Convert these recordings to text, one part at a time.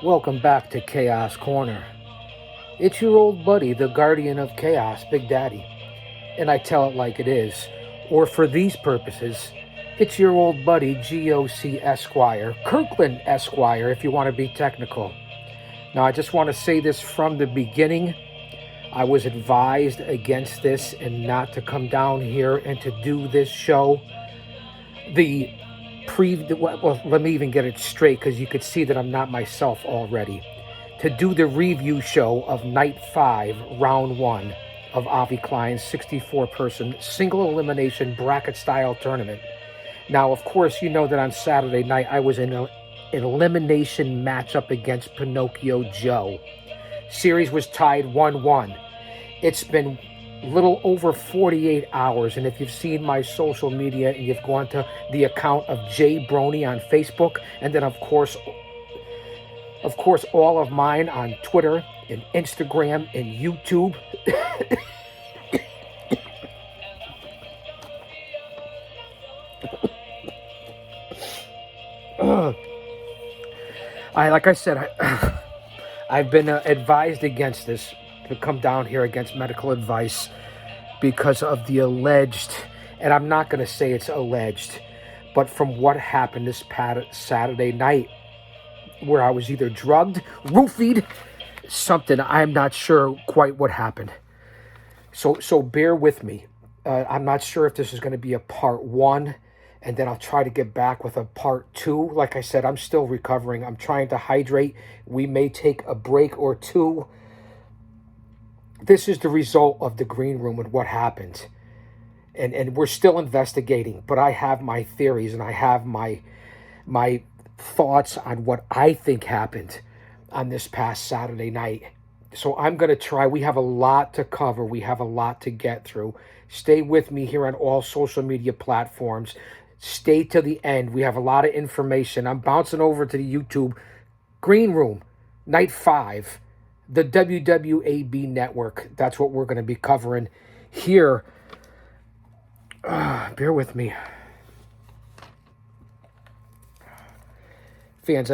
Welcome back to Chaos Corner. It's your old buddy, the guardian of chaos, Big Daddy. And I tell it like it is. Or for these purposes, it's your old buddy, GOC Esquire, Kirkland Esquire, if you want to be technical. Now, I just want to say this from the beginning. I was advised against this and not to come down here and to do this show. Well, let me even get it straight because you could see that I'm not myself already. To do the review show of Night 5, Round 1 of Avi Klein's 64-person single elimination bracket-style tournament. Now, of course, you know that on Saturday night I was in an elimination matchup against Pinocchio Joe. Series was tied 1-1. It's been little over 48 hours, and if you've seen my social media and you've gone to the account of Jay Brony on Facebook, and then of course all of mine on Twitter and Instagram and YouTube. I've been advised against this, to come down here against medical advice because of the alleged, and I'm not going to say it's alleged, but from what happened this Saturday night, where I was either drugged, roofied, something. I'm not sure quite what happened. So bear with me. I'm not sure if this is going to be a part 1, and then I'll try to get back with a part 2. Like I said, I'm still recovering. I'm trying to hydrate. We may take a break or two. This is the result of the green room and what happened. And we're still investigating, but I have my theories and I have my thoughts on what I think happened on this past Saturday night. So I'm going to try. We have a lot to cover. We have a lot to get through. Stay with me here on all social media platforms. Stay to the end. We have a lot of information. I'm bouncing over to the YouTube Green Room, Night 5, the WWAB Network. That's what we're going to be covering here. Bear with me. Fans,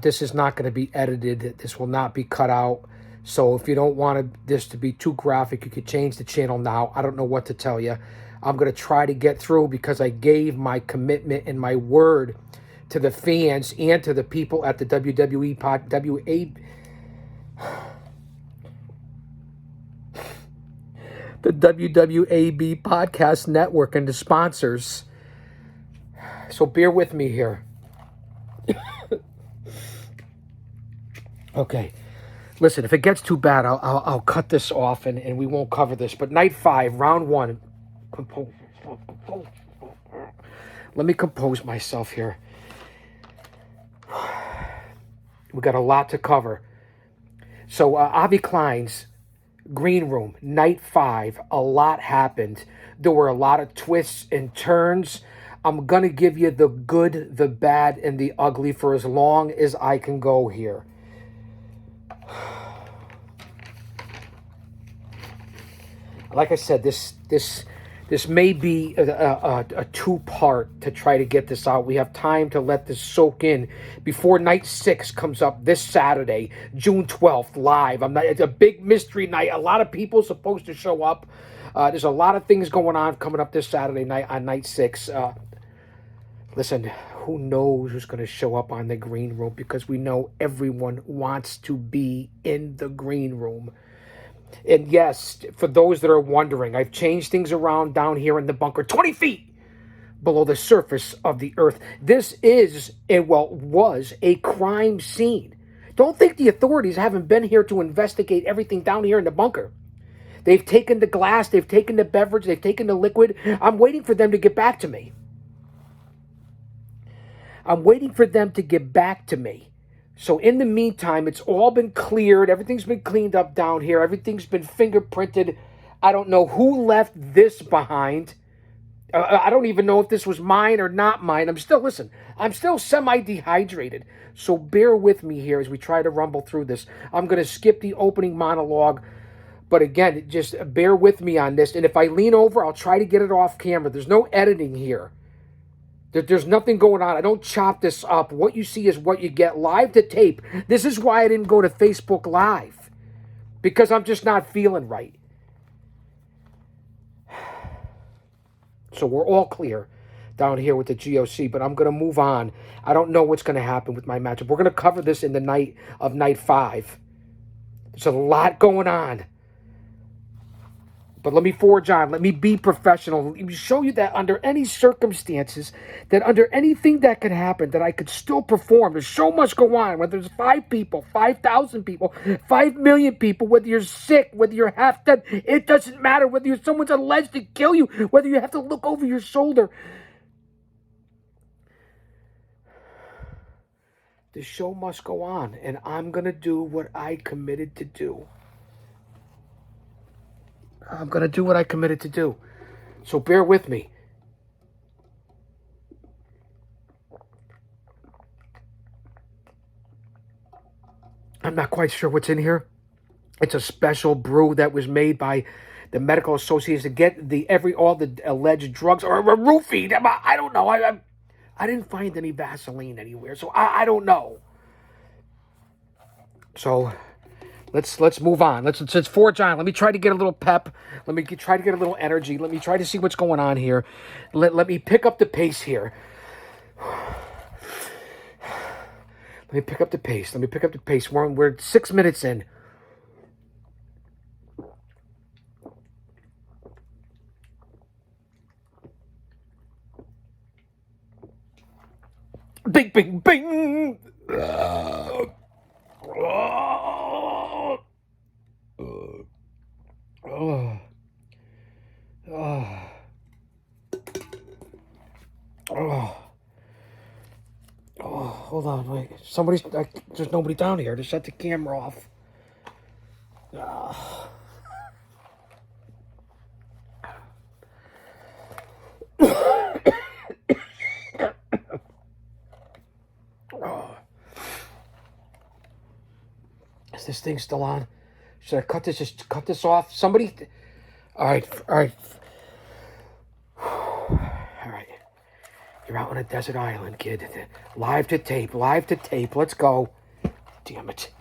this is not going to be edited. This will not be cut out. So if you don't want this to be too graphic, you could change the channel now. I don't know what to tell you. I'm going to try to get through because I gave my commitment and my word to the fans and to the people at the the WWAB Podcast Network and the sponsors. So bear with me here. Okay. Listen, if it gets too bad, I'll cut this off and we won't cover this. But Night 5, Round 1. Let me compose myself here. We got a lot to cover. So Avi Klein's Green Room, Night 5, a lot happened. There were a lot of twists and turns. I'm going to give you the good, the bad, and the ugly for as long as I can go here. Like I said, this may be a two-part to try to get this out. We have time to let this soak in before Night 6 comes up this Saturday, June 12th, live. It's a big mystery night. A lot of people supposed to show up. There's a lot of things going on coming up this Saturday night on Night 6. Listen, who knows who's going to show up on the Green Room, because we know everyone wants to be in the Green Room. And yes, for those that are wondering, I've changed things around down here in the bunker, 20 feet below the surface of the earth. This was a crime scene. Don't think the authorities haven't been here to investigate everything down here in the bunker. They've taken the glass, they've taken the beverage, they've taken the liquid. I'm waiting for them to get back to me. So in the meantime, it's all been cleared. Everything's been cleaned up down here. Everything's been fingerprinted. I don't know who left this behind. I don't even know if this was mine or not mine. I'm still semi-dehydrated. So bear with me here as we try to rumble through this. I'm going to skip the opening monologue. But again, just bear with me on this. And if I lean over, I'll try to get it off camera. There's no editing here. There's nothing going on. I don't chop this up. What you see is what you get, live to tape. This is why I didn't go to Facebook Live, because I'm just not feeling right. So we're all clear down here with the GOC, but I'm going to move on. I don't know what's going to happen with my matchup. We're going to cover this in the night of night 5. There's a lot going on. But let me forge on. Let me be professional. Let me show you that under any circumstances, that under anything that could happen, that I could still perform. The show must go on. Whether there's 5 people, 5,000 people, 5 million people, whether you're sick, whether you're half dead, it doesn't matter. Whether someone's alleged to kill you, whether you have to look over your shoulder. The show must go on, and I'm going to do what I committed to do. I'm going to do what I committed to do. So bear with me. I'm not quite sure what's in here. It's a special brew that was made by the medical associates to get all the alleged drugs, or a roofie. I don't know. I didn't find any Vaseline anywhere, so I don't know. So let's move on. Let's forge on. Let me try to get a little pep. Let me try to get a little energy. Let me try to see what's going on here. Let me pick up the pace here. Let me pick up the pace. We're 6 minutes in. Bing, bing, bing. Hold on, wait. There's nobody down here to shut the camera off. Is this thing still on? Should I cut this? Just cut this off? Somebody. All right. You're out on a desert island, kid. Live to tape. Let's go. Damn it.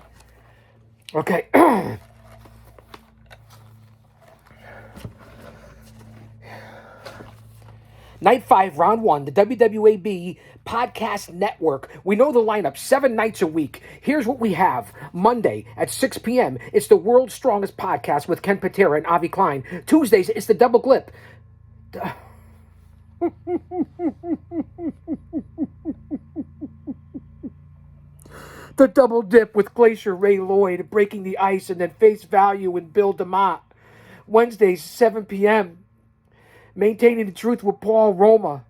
Okay. Night 5, round 1, the WWAB Podcast Network. We know the lineup, 7 nights a week. Here's what we have. Monday at 6 p.m., it's the World's Strongest Podcast with Ken Patera and Avi Klein. Tuesdays, it's the Double Clip. The Double Dip with Glacier Ray Lloyd, Breaking the Ice, and then Face Value and Bill DeMott. Wednesdays, 7 p.m., Maintaining the Truth with Paul Roma.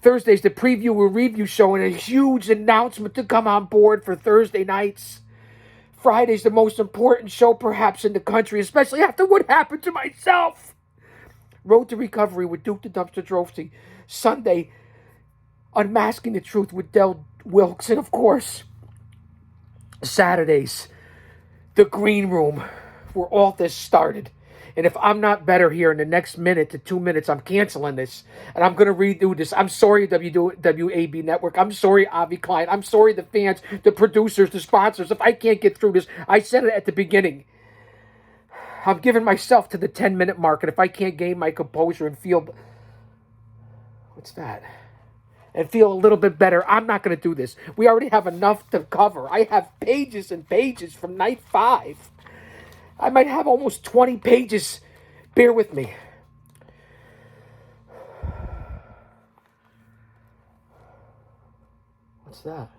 Thursdays, the preview and review show, and a huge announcement to come on board for Thursday nights. Fridays, the most important show perhaps in the country, especially after what happened to myself. Road to Recovery with Duke the Dumpster Drofty. Sunday, Unmasking the Truth with Del Wilkes. And of course, Saturdays, the Green Room, where all this started. And if I'm not better here in the next minute to 2 minutes, I'm canceling this. And I'm going to redo this. I'm sorry, WWAB Network. I'm sorry, Avi Klein. I'm sorry, the fans, the producers, the sponsors. If I can't get through this, I said it at the beginning. I'm giving myself to the 10-minute mark. And if I can't gain my composure and feel... What's that? And feel a little bit better, I'm not going to do this. We already have enough to cover. I have pages and pages from night 5. I might have almost 20 pages. Bear with me. What's that?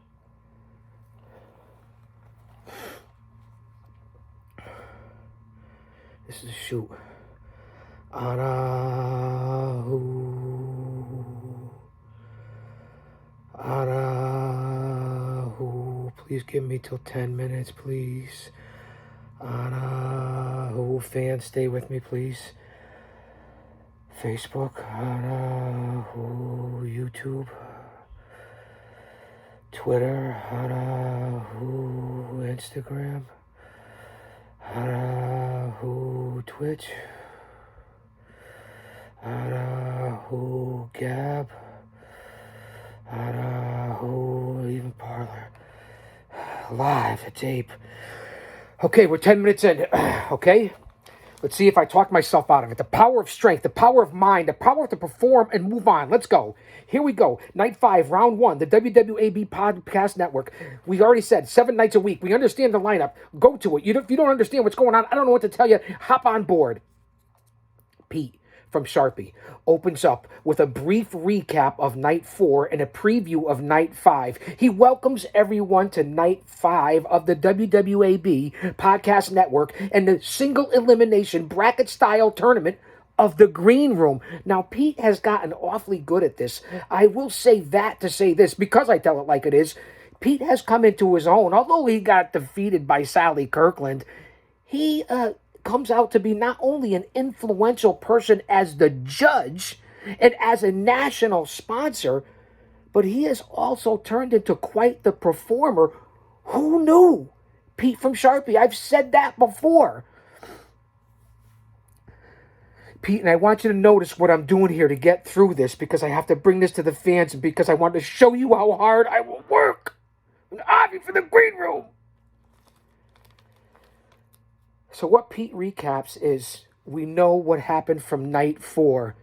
This is a shoot. Anahu. Please give me till 10 minutes, please. Anahu. Fans, stay with me, please. Facebook. Anahu. YouTube. Twitter. Anahu. Instagram. Anahu. Twitch. Anahu. Gab. Who even parlor? Live, it's Ape. Okay, we're 10 minutes in. Okay? Let's see if I talk myself out of it. The power of strength, the power of mind, the power to perform and move on. Let's go. Here we go. Night 5, round 1, the WWAB Podcast Network. We already said 7 nights a week. We understand the lineup. Go to it. If you don't understand what's going on, I don't know what to tell you. Hop on board. Pete from Sharpie opens up with a brief recap of Night 4 and a preview of Night 5. He welcomes everyone to Night 5 of the WWAB Podcast Network and the single elimination bracket-style tournament of the Green Room. Now, Pete has gotten awfully good at this. I will say that to say this, because I tell it like it is. Pete has come into his own. Although he got defeated by Sally Kirkland, he comes out to be not only an influential person as the judge and as a national sponsor, but he has also turned into quite the performer. Who knew? Pete from Sharpie. I've said that before. Pete, and I want you to notice what I'm doing here to get through this, because I have to bring this to the fans and because I want to show you how hard I will work. And Avi for the Green Room. So what Pete recaps is, we know what happened from Night 4.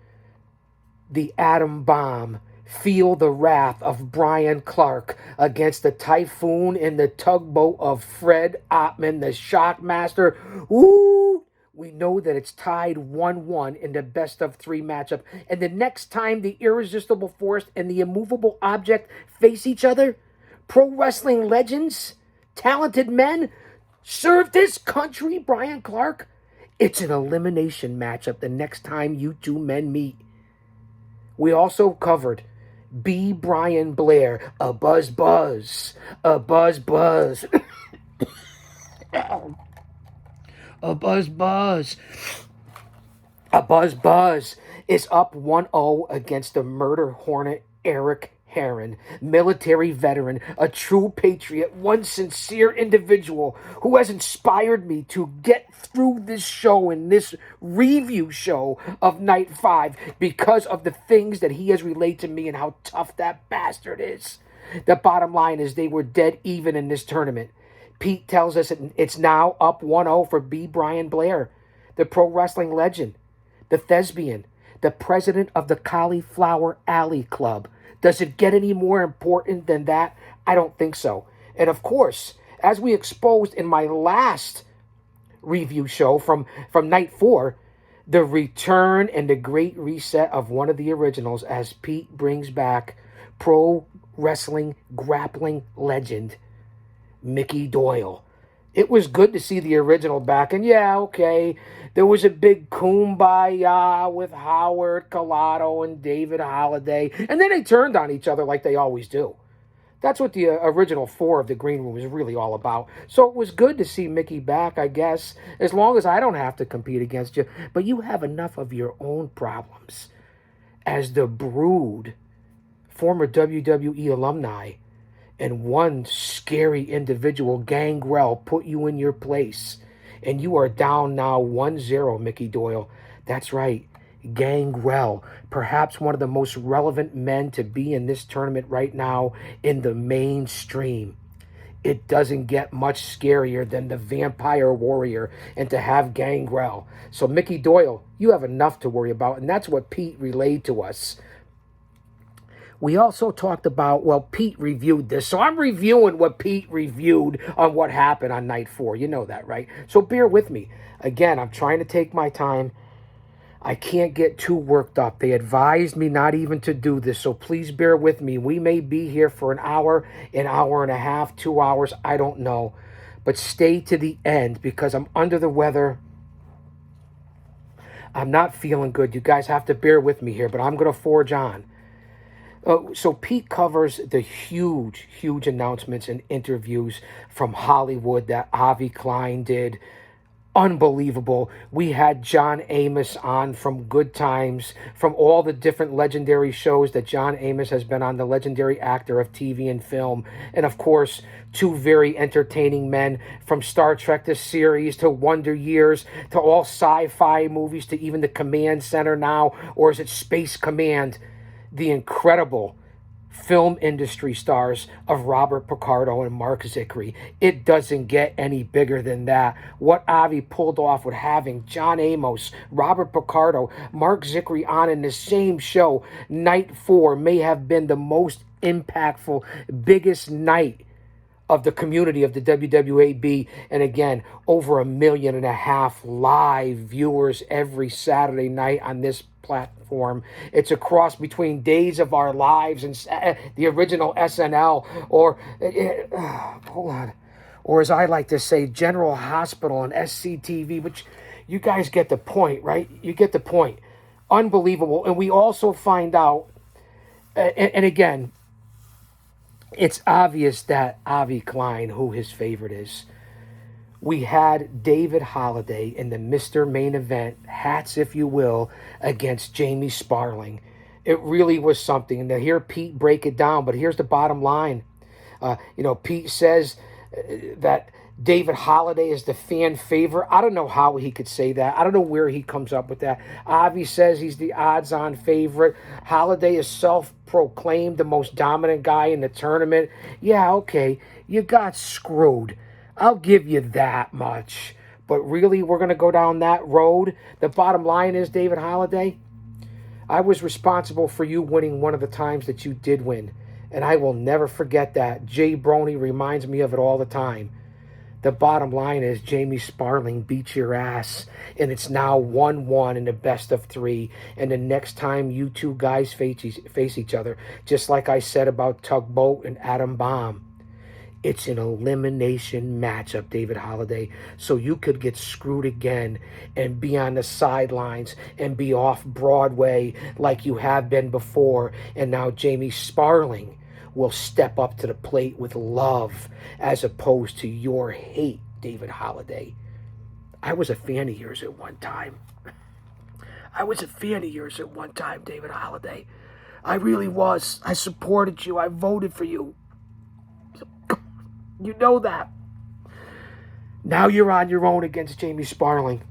The atom bomb. Feel the wrath of Brian Clark against the Typhoon in the tugboat of Fred Ottman, the Shockmaster. Ooh! We know that it's tied 1-1 in the best-of-3 matchup. And the next time the Irresistible Force and the Immovable Object face each other, pro wrestling legends, talented men, serve this country, Brian Clark. It's an elimination matchup the next time you two men meet. We also covered B. Brian Blair, a buzz, a buzz. A buzz is up 1-0 against the murder hornet Eric Heron, military veteran, a true patriot, one sincere individual who has inspired me to get through this show and this review show of Night 5 because of the things that he has relayed to me and how tough that bastard is. The bottom line is they were dead even in this tournament. Pete tells us it's now up 1-0 for B. Brian Blair, the pro wrestling legend, the thespian, the president of the Cauliflower Alley Club. Does it get any more important than that? I don't think so. And of course, as we exposed in my last review show from Night 4, the return and the great reset of one of the originals as Pete brings back pro wrestling grappling legend Mickey Doyle. It was good to see the original back, and yeah, okay, there was a big kumbaya with Howard Collado and David Holliday, and then they turned on each other like they always do. That's what the original 4 of the Green Room is really all about. So it was good to see Mickey back, I guess, as long as I don't have to compete against you. But you have enough of your own problems. As the Brood, former WWE alumni, and one scary individual, Gangrel, put you in your place. And you are down now 1-0, Mickey Doyle. That's right, Gangrel. Perhaps one of the most relevant men to be in this tournament right now in the mainstream. It doesn't get much scarier than the Vampire Warrior and to have Gangrel. So Mickey Doyle, you have enough to worry about. And that's what Pete relayed to us. We also talked about, well, Pete reviewed this, so I'm reviewing what Pete reviewed on what happened on Night 4. You know that, right? So bear with me. Again, I'm trying to take my time. I can't get too worked up. They advised me not even to do this, so please bear with me. We may be here for an hour and a half, 2 hours, I don't know. But stay to the end because I'm under the weather. I'm not feeling good. You guys have to bear with me here, but I'm going to forge on. So Pete covers the huge announcements and interviews from Hollywood that Avi Klein did. Unbelievable. We had John Amos on from Good Times, from all the different legendary shows that John Amos has been on, the legendary actor of TV and film. And of course, 2 very entertaining men, from Star Trek the series to Wonder Years to all sci-fi movies to even the Command Center now, or is it Space Command? The incredible film industry stars of Robert Picardo and Mark Zickery. It doesn't get any bigger than that. What Avi pulled off with having John Amos, Robert Picardo, Mark Zickery on in the same show, night 4, may have been the most impactful, biggest night of the community of the WWAB. And again, over 1.5 million live viewers every Saturday night on this platform. It's a cross between Days of Our Lives and the original SNL, or hold on, or as I like to say, General Hospital and SCTV. Which you guys get the point, right? You get the point. Unbelievable. And we also find out, and again, it's obvious that Avi Klein, who his favorite is, we had David Holliday in the Mr. Main Event, hats if you will, against Jamie Sparling. It really was something. To hear Pete break it down, but here's the bottom line. Pete says that David Holliday is the fan favorite. I don't know how he could say that. I don't know where he comes up with that. Avi says he's the odds-on favorite. Holliday is self-proclaimed the most dominant guy in the tournament. Yeah, okay, you got screwed. I'll give you that much. But really, we're going to go down that road? The bottom line is, David Holliday, I was responsible for you winning one of the times that you did win. And I will never forget that. Jay Brony reminds me of it all the time. The bottom line is Jamie Sparling beat your ass, and it's now 1-1 in the best of 3. And the next time you two guys face each other, just like I said about Tugboat and Adam Bomb, it's an elimination matchup, David Holliday. So you could get screwed again and be on the sidelines and be off Broadway like you have been before. And now Jamie Sparling will step up to the plate with love as opposed to your hate, David Holliday. I was a fan of yours at one time. David Holliday. I really was. I supported you. I voted for you. You know that. Now you're on your own against Jamie Sparling.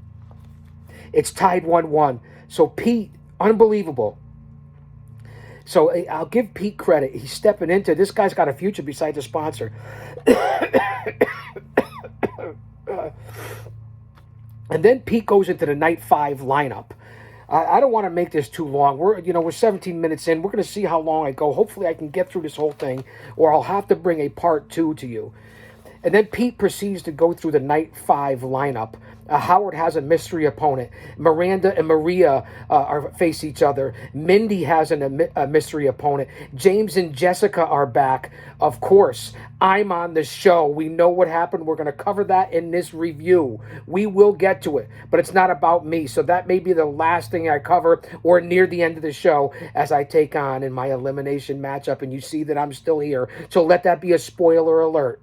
It's tied 1-1. So Pete, unbelievable. So I'll give Pete credit. He's stepping into, this guy's got a future besides a sponsor. And then Pete goes into the night 5 lineup. I don't want to make this too long. We're 17 minutes in. We're going to see how long I go. Hopefully I can get through this whole thing, or I'll have to bring a part 2 to you. And then Pete proceeds to go through the night 5 lineup. Howard has a mystery opponent. Miranda and Maria face each other. Mindy has a mystery opponent. James and Jessica are back. Of course, I'm on the show. We know what happened. We're going to cover that in this review. We will get to it, but it's not about me. So that may be the last thing I cover, or near the end of the show, as I take on in my elimination matchup, and you see that I'm still here. So let that be a spoiler alert.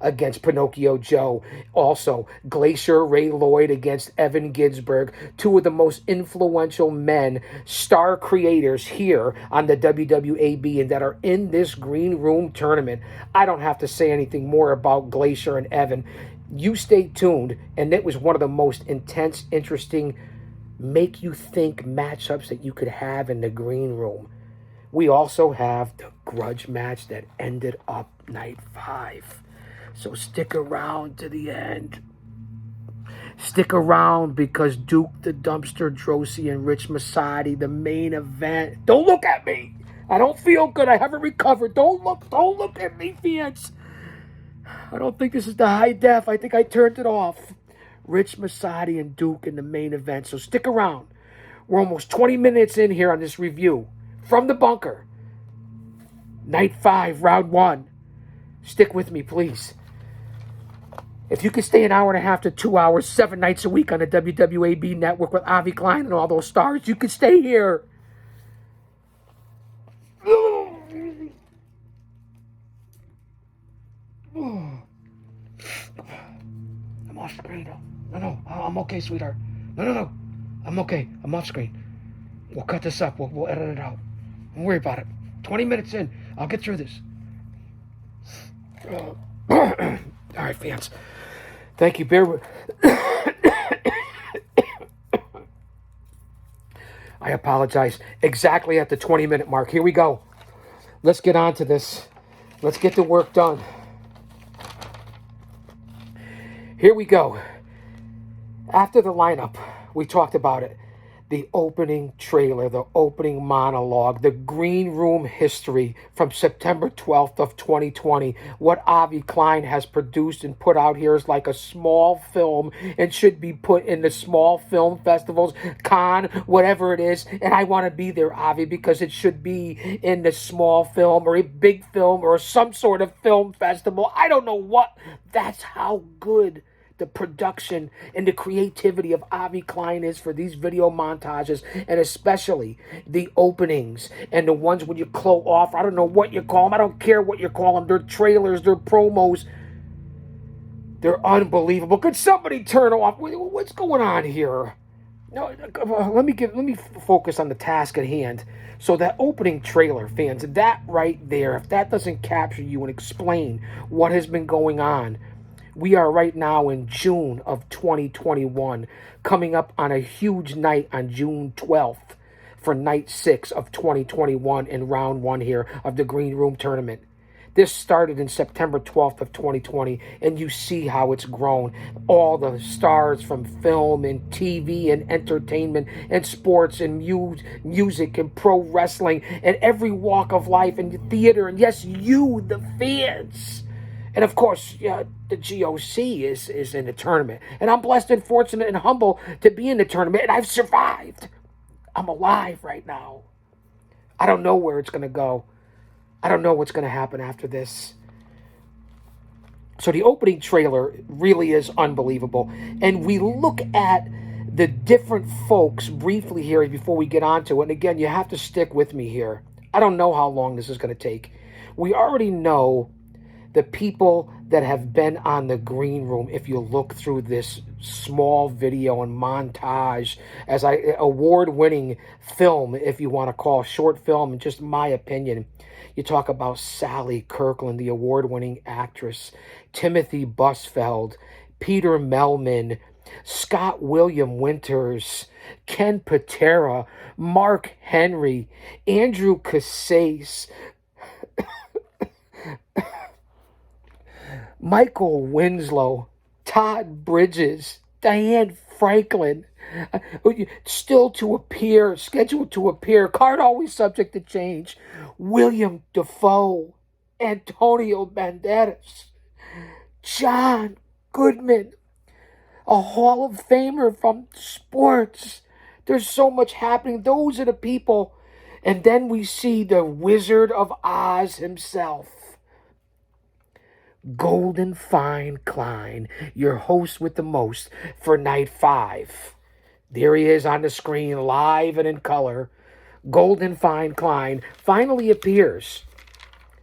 Against Pinocchio Joe. Also, Glacier Ray Lloyd against Evan Ginsberg. 2 of the most influential men, star creators here on the WWAB, and that are in this green room tournament. I don't have to say anything more about Glacier and Evan. You stay tuned, and it was one of the most intense, interesting, make you think matchups that you could have in the green room. We also have the grudge match that ended up night 5. So stick around to the end. Stick around, because Duke the Dumpster Drosy and Rich Masadi, the main event. Don't look at me. I don't feel good. I haven't recovered. Don't look at me, fans. I don't think this is the high def. I think I turned it off. Rich Masadi and Duke in the main event. So stick around. We're almost 20 minutes in here on this review. From the bunker. Night 5, round 1. Stick with me, please. If you could stay an hour and a half to 2 hours, 7 nights a week on the WWAB network with Avi Klein and all those stars, you could stay here. I'm off screen. No, I'm okay, sweetheart. No, I'm okay. I'm off screen. We'll cut this up. We'll edit it out. Don't worry about it. 20 minutes in. I'll get through this. All right, fans. Thank you. Bear with. I apologize. Exactly at the 20-minute mark. Here we go. Let's get on to this. Let's get the work done. Here we go. After the lineup, we talked about it. The opening trailer, the opening monologue, the green room history from September 12th of 2020. What Avi Klein has produced and put out here is like a small film and should be put in the small film festivals, Cannes, whatever it is. And I want to be there, Avi, because it should be in the small film or a big film or some sort of film festival. I don't know what. That's how good the production and the creativity of Avi Klein is for these video montages, and especially the openings and the ones when you close off. I don't know what you call them. I don't care what you call them. They're trailers, they're promos. They're unbelievable. Could somebody turn off? What's going on here? No, let me focus on the task at hand. So that opening trailer, fans, that right there, if that doesn't capture you and explain what has been going on. We are right now in June of 2021, coming up on a huge night on June 12th for night 6 of 2021 in round 1 here of the Green Room Tournament. This started in September 12th of 2020, and you see how it's grown. All the stars from film and TV and entertainment and sports and music and pro wrestling and every walk of life and theater, and yes, you, the fans. And of course, yeah, the GOC is in the tournament. And I'm blessed and fortunate and humble to be in the tournament. And I've survived. I'm alive right now. I don't know where it's going to go. I don't know what's going to happen after this. So the opening trailer really is unbelievable. And we look at the different folks briefly here before we get on to it. And again, you have to stick with me here. I don't know how long this is going to take. We already know the people that have been on the green room, if you look through this small video and montage, as award-winning film, if you want to call short film, in just my opinion. You talk about Sally Kirkland, the award-winning actress, Timothy Busfeld, Peter Melman, Scott William Winters, Ken Patera, Mark Henry, Andrew Casase, Michael Winslow, Todd Bridges, Diane Franklin, still to appear, scheduled to appear, card always subject to change, William Dafoe, Antonio Banderas, John Goodman, a Hall of Famer from sports. There's so much happening. Those are the people. And then we see the Wizard of Oz himself, Golden Fine Klein, your host with the most for night 5. There he is on the screen, live and in color. Golden Fine Klein finally appears.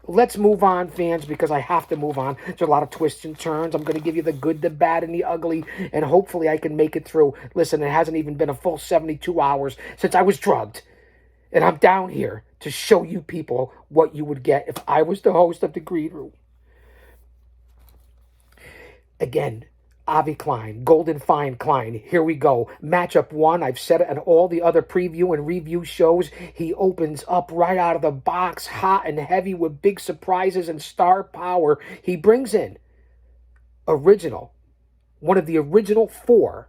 Let's move on, fans, because I have to move on. There's a lot of twists and turns. I'm going to give you the good, the bad, and the ugly, and hopefully I can make it through. Listen, it hasn't even been a full 72 hours since I was drugged, and I'm down here to show you people what you would get if I was the host of the Green Room. Again, Avi Klein, Golden Fine Klein. Here we go. Matchup 1. I've said it on all the other preview and review shows. He opens up right out of the box, hot and heavy with big surprises and star power. He brings in one of the original 4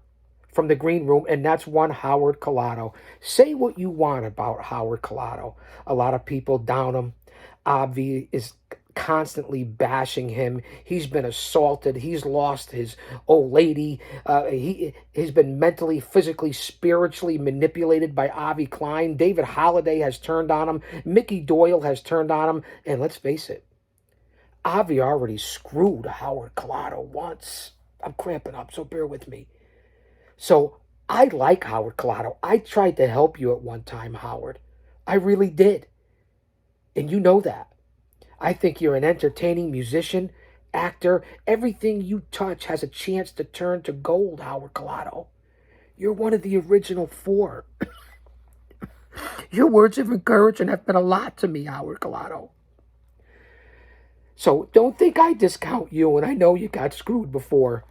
from the Green Room, and that's one Howard Collado. Say what you want about Howard Collado. A lot of people down him. Avi is constantly bashing him. He's been assaulted. He's lost his old lady. He's been mentally, physically, spiritually manipulated by Avi Klein. David Holliday has turned on him. Mickey Doyle has turned on him. And let's face it, Avi already screwed Howard Collado once. I'm cramping up, so bear with me. So I like Howard Collado. I tried to help you at one time, Howard. I really did. And you know that. I think you're an entertaining musician, actor. Everything you touch has a chance to turn to gold, Howard Collado. You're one of the original 4. Your words of encouragement have been a lot to me, Howard Collado. So don't think I discount you, and I know you got screwed before.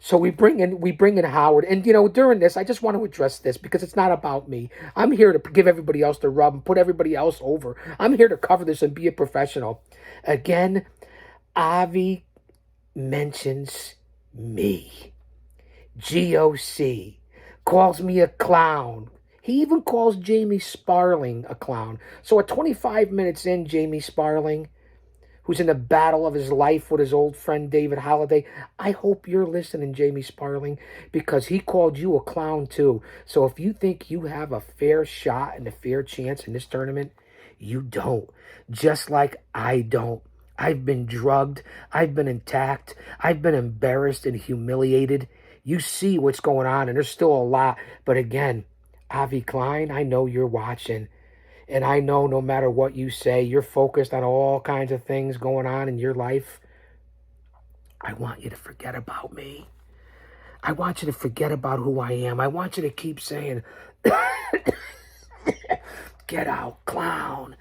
So we bring in Howard, and during this, I just want to address this because it's not about me. I'm here to give everybody else the rub and put everybody else over. I'm here to cover this and be a professional. Again, Avi mentions me. GOC calls me a clown. He even calls Jamie Sparling a clown. So at 25 minutes in, Jamie Sparling, who's in the battle of his life with his old friend David Holliday, I hope you're listening, Jamie Sparling, because he called you a clown too. So if you think you have a fair shot and a fair chance in this tournament, you don't. Just like I don't. I've been drugged. I've been attacked. I've been embarrassed and humiliated. You see what's going on, and there's still a lot. But again, Avi Klein, I know you're watching. And I know no matter what you say, you're focused on all kinds of things going on in your life. I want you to forget about me. I want you to forget about who I am. I want you to keep saying, get out, clown.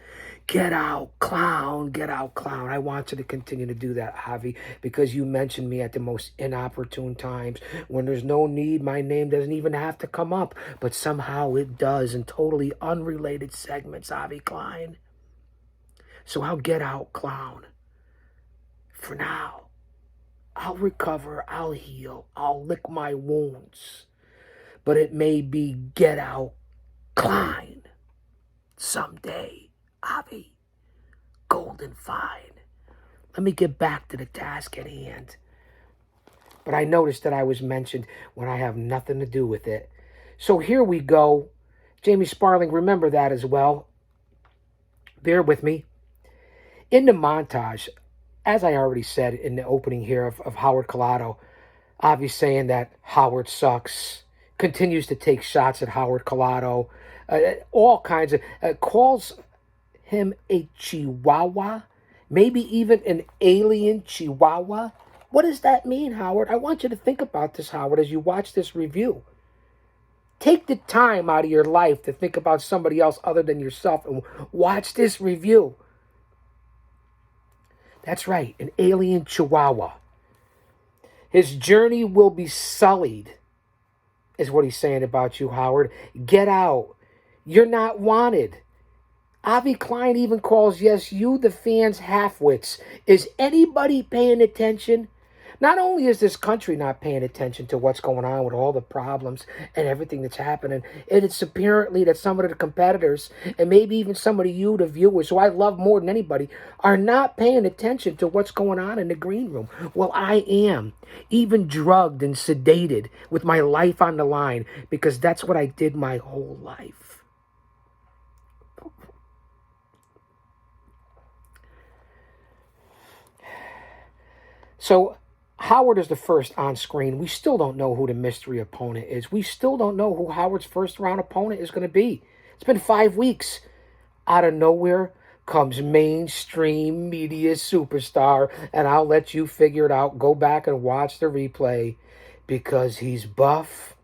Get out, clown. Get out, clown. I want you to continue to do that, Javi, because you mentioned me at the most inopportune times when there's no need. My name doesn't even have to come up, but somehow it does in totally unrelated segments, Avi Klein. So I'll get out, clown. For now, I'll recover. I'll heal. I'll lick my wounds. But it may be get out, Klein, someday. Avi, golden fine. Let me get back to the task at hand. But I noticed that I was mentioned when I have nothing to do with it. So here we go. Jamie Sparling, remember that as well. Bear with me. In the montage, as I already said in the opening here of Howard Collado, Avi saying that Howard sucks, continues to take shots at Howard Collado, all kinds of calls him a chihuahua, maybe even an alien chihuahua. What does that mean, Howard? I want you to think about this, Howard, as you watch this review. Take the time out of your life to think about somebody else other than yourself and watch this review. That's right, an alien chihuahua. His journey will be sullied, is what he's saying about you, Howard. Get out. You're not wanted. Avi Klein even calls, yes, you, the fans, half-wits. Is anybody paying attention? Not only is this country not paying attention to what's going on with all the problems and everything that's happening, it's apparently that some of the competitors, and maybe even some of you, the viewers, who I love more than anybody, are not paying attention to what's going on in the green room. Well, I am, even drugged and sedated with my life on the line, because that's what I did my whole life. So Howard is the first on screen. We still don't know who the mystery opponent is. We still don't know who Howard's first round opponent is going to be. It's been 5 weeks. Out of nowhere comes mainstream media superstar, and I'll let you figure it out. Go back and watch the replay, because he's buff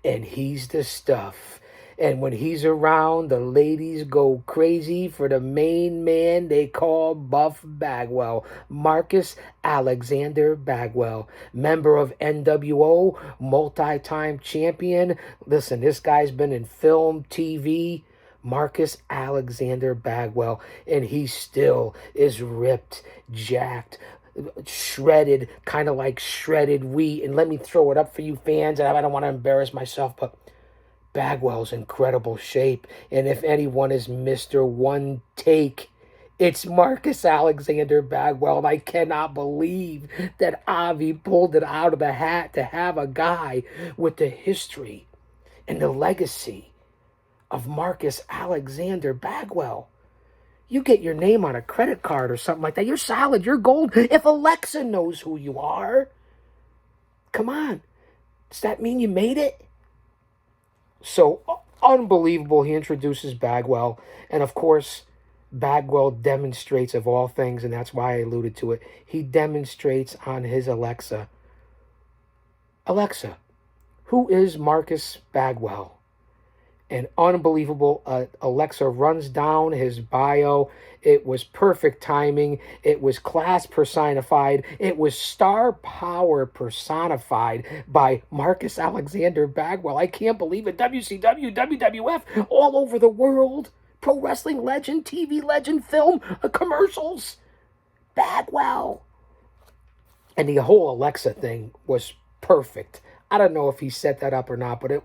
and he's the stuff. And when he's around, the ladies go crazy for the main man they call Buff Bagwell. Marcus Alexander Bagwell, member of NWO, multi-time champion. Listen, this guy's been in film, TV. Marcus Alexander Bagwell. And he still is ripped, jacked, shredded, kind of like shredded wheat. And let me throw it up for you fans. I don't want to embarrass myself, but Bagwell's incredible shape, and if anyone is Mr. One Take, it's Marcus Alexander Bagwell, and I cannot believe that Avi pulled it out of the hat to have a guy with the history and the legacy of Marcus Alexander Bagwell. You get your name on a credit card or something like that, you're solid, you're gold. If Alexa knows who you are, come on, does that mean you made it? So unbelievable. He introduces Bagwell. And of course, Bagwell demonstrates, of all things, and that's why I alluded to it, he demonstrates on his Alexa. Alexa, who is Marcus Bagwell? And unbelievable. Alexa runs down his bio, It was perfect timing. It was class personified. It was star power personified by Marcus Alexander Bagwell. I can't believe it. WCW, WWF, all over the world. Pro wrestling legend, TV legend, film, commercials. Bagwell. And the whole Alexa thing was perfect. I don't know if he set that up or not, but it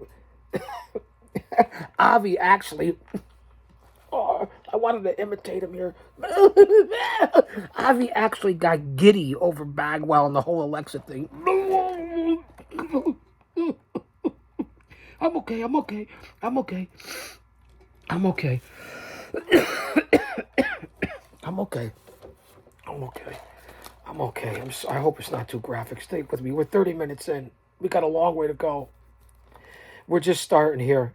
Avi actually, oh, I wanted to imitate him here. Avi actually got giddy over Bagwell and the whole Alexa thing. I'm okay. I'm okay. I'm okay. I'm okay. I'm okay. I'm okay. I'm okay. I hope it's not too graphic. Stay with me. We're 30 minutes in. We got a long way to go. We're just starting here.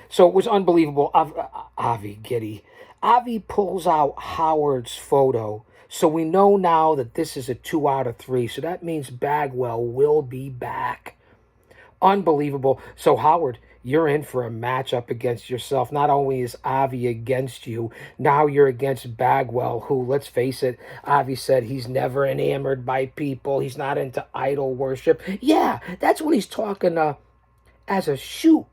So it was unbelievable. Avi giddy. Avi pulls out Howard's photo. So we know now that this is a 2 out of 3. So that means Bagwell will be back. Unbelievable. So Howard, you're in for a matchup against yourself. Not only is Avi against you, now you're against Bagwell, who, let's face it, Avi said he's never enamored by people. He's not into idol worship. Yeah, that's when he's talking as a shoot.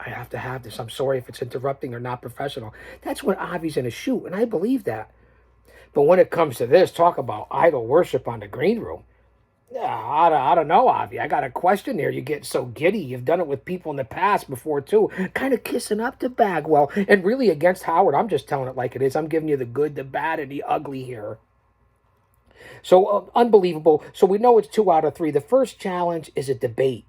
I have to have this. I'm sorry if it's interrupting or not professional. That's when Avi's in a shoot, and I believe that. But when it comes to this, talk about idol worship on the green room. Yeah, I don't know, Avi. I got a question there. You get so giddy. You've done it with people in the past before, too. Kind of kissing up to Bagwell. And really against Howard, I'm just telling it like it is. I'm giving you the good, the bad, and the ugly here. So, unbelievable. So we know it's 2 out of 3. The first challenge is a debate.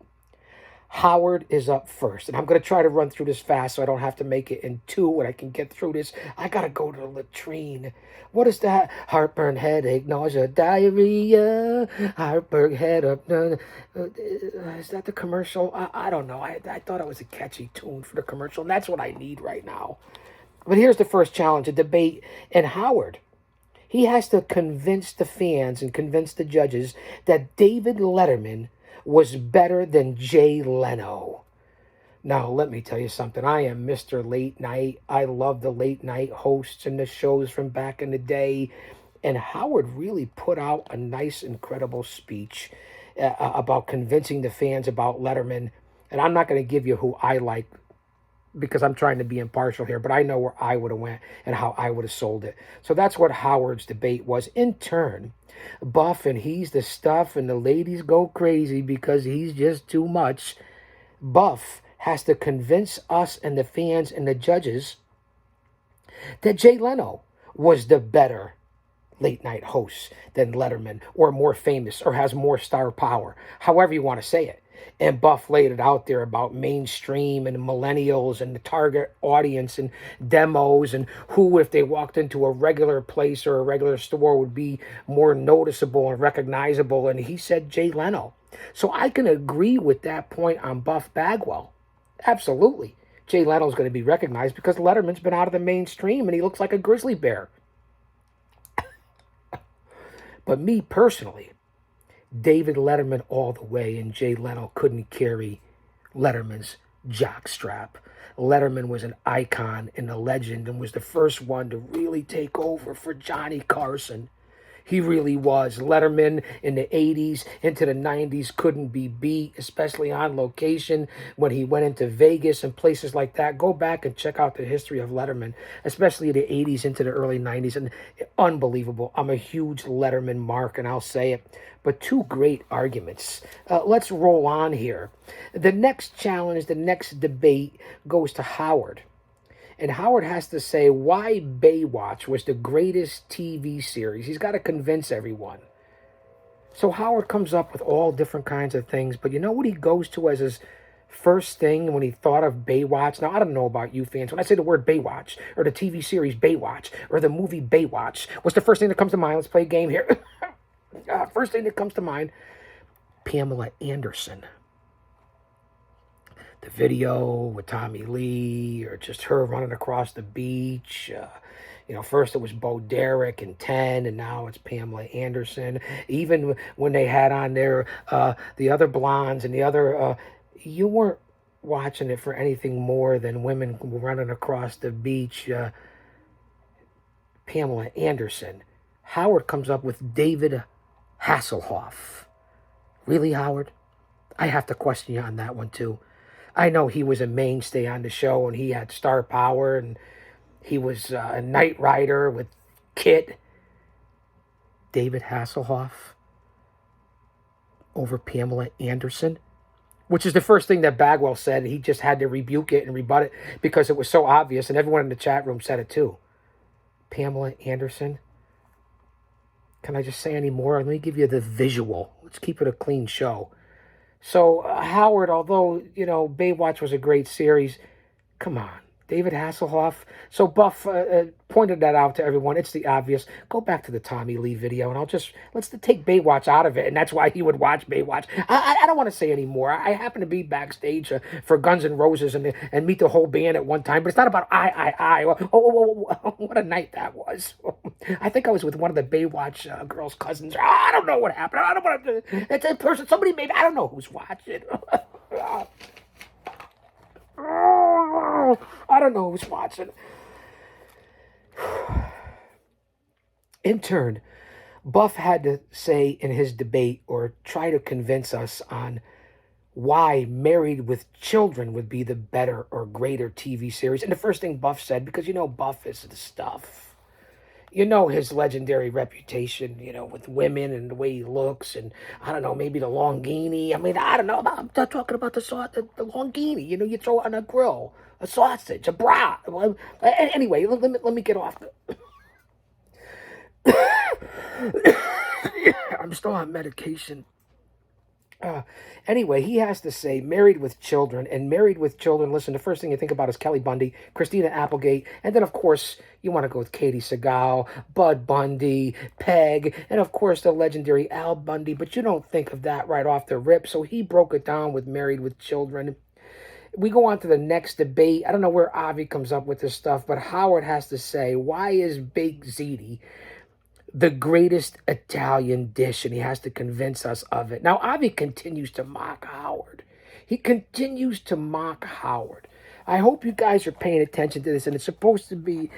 Howard is up first. And I'm going to try to run through this fast so I don't have to make it in 2 and I can get through this. I got to go to the latrine. What is that? Heartburn, headache, nausea, diarrhea. Heartburn, headache. Is that the commercial? I don't know. I thought it was a catchy tune for the commercial. And that's what I need right now. But here's the first challenge, a debate. And Howard, he has to convince the fans and convince the judges that David Letterman was better than Jay Leno. Now, let me tell you something. I am Mr. Late Night. I love the late night hosts and the shows from back in the day. And Howard really put out a nice, incredible speech about convincing the fans about Letterman. And I'm not going to give you who I like because I'm trying to be impartial here, but I know where I would have went and how I would have sold it. So that's what Howard's debate was. In turn, Buff and he's the stuff and the ladies go crazy because he's just too much. Buff has to convince us and the fans and the judges that Jay Leno was the better late night host than Letterman, or more famous, or has more star power, however you want to say it. And Buff laid it out there about mainstream and millennials and the target audience and demos and who, if they walked into a regular place or a regular store, would be more noticeable and recognizable. And he said Jay Leno. So I can agree with that point on Buff Bagwell. Absolutely. Jay Leno's going to be recognized because Letterman's been out of the mainstream and he looks like a grizzly bear. But me personally, David Letterman all the way, and Jay Leno couldn't carry Letterman's jockstrap. Letterman was an icon and a legend and was the first one to really take over for Johnny Carson. He really was. Letterman in the 80s into the 90s couldn't be beat, especially on location when he went into Vegas and places like that. Go back and check out the history of Letterman, especially the 80s into the early 90s. And unbelievable. I'm a huge Letterman mark, and I'll say it. But 2 great arguments. Let's roll on here. The next challenge, the next debate goes to Howard. And Howard has to say why Baywatch was the greatest TV series. He's got to convince everyone. So Howard comes up with all different kinds of things. But you know what he goes to as his first thing when he thought of Baywatch? Now, I don't know about you fans. When I say the word Baywatch, or the TV series Baywatch, or the movie Baywatch, what's the first thing that comes to mind? Let's play a game here. First thing that comes to mind, Pamela Anderson. The video with Tommy Lee, or just her running across the beach. First it was Bo Derek and 10, and now it's Pamela Anderson. Even when they had on there the other blondes and the other, you weren't watching it for anything more than women running across the beach. Pamela Anderson. Howard comes up with David Hasselhoff. Really, Howard? I have to question you on that one, too. I know he was a mainstay on the show, and he had star power, and he was a Knight Rider with Kit. David Hasselhoff over Pamela Anderson, which is the first thing that Bagwell said. He just had to rebuke it and rebut it because it was so obvious, and everyone in the chat room said it too. Pamela Anderson. Can I just say any more? Let me give you the visual. Let's keep it a clean show. So, Howard, although, Baywatch was a great series, come on. David Hasselhoff. So Buff pointed that out to everyone. It's the obvious. Go back to the Tommy Lee video, and let's take Baywatch out of it, and that's why he would watch Baywatch. I don't want to say any more. I happen to be backstage for Guns N' Roses and meet the whole band at one time, but it's not about I. Oh, what a night that was. I think I was with one of the Baywatch girls' cousins. I don't know what happened. I don't want to. It's a person. Somebody maybe. I don't know who's watching. I don't know who's watching. In turn, Buff had to say in his debate or try to convince us on why Married with Children would be the better or greater TV series. And the first thing Buff said, because Buff is the stuff. His legendary reputation, with women and the way he looks, and I don't know, maybe the Longini. I mean, I don't know. I'm not talking about the Longini. You throw it on a grill, a sausage, a brat. Anyway, let me get off. I'm still on medication. Anyway, he has to say Married with Children. And Married with Children, listen, the first thing you think about is Kelly Bundy, Christina Applegate, and then, of course, you want to go with Katie Seagal, Bud Bundy, Peg, and, of course, the legendary Al Bundy. But you don't think of that right off the rip, so he broke it down with Married with Children. We go on to the next debate. I don't know where Avi comes up with this stuff, but Howard has to say, why is Big Ziti the greatest Italian dish, and he has to convince us of it. Now, Avi continues to mock Howard. He continues to mock Howard. I hope you guys are paying attention to this, and he's supposed to be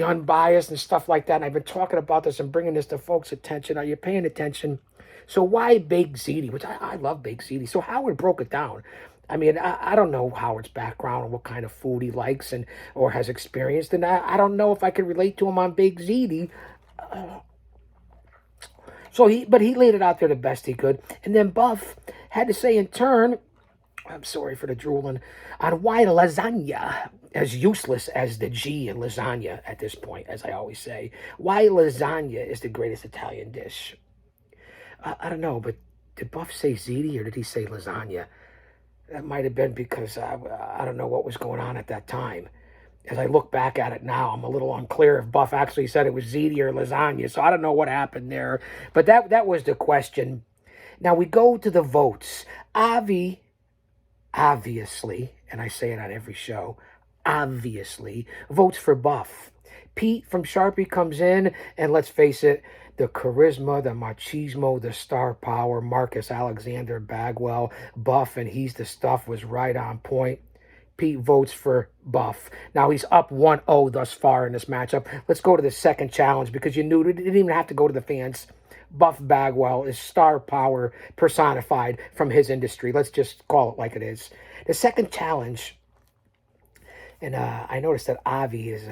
unbiased and stuff like that, and I've been talking about this and bringing this to folks' attention. Are you paying attention? So why Big Ziti? Which I love Big Ziti. So Howard broke it down. I mean, I don't know Howard's background and what kind of food he likes or has experienced, and I don't know if I can relate to him on Big Ziti. But he laid it out there the best he could. And then Buff had to say in turn, I'm sorry for the drooling, on why lasagna, as useless as the G in lasagna at this point, as I always say, why lasagna is the greatest Italian dish. I don't know, but did Buff say ziti or did he say lasagna? That might have been because I don't know what was going on at that time. As I look back at it now, I'm a little unclear if Buff actually said it was ziti or lasagna, so I don't know what happened there. But that was the question. Now we go to the votes. Avi, obviously, and I say it on every show, obviously, votes for Buff. Pete from Sharpie comes in, and let's face it, the charisma, the machismo, the star power, Marcus Alexander Bagwell, Buff, and he's the stuff was right on point. Pete votes for Buff. Now he's up 1-0 thus far in this matchup. Let's go to the second challenge because you knew it didn't even have to go to the fans. Buff Bagwell is star power personified from his industry. Let's just call it like it is. The second challenge, and I noticed that Avi is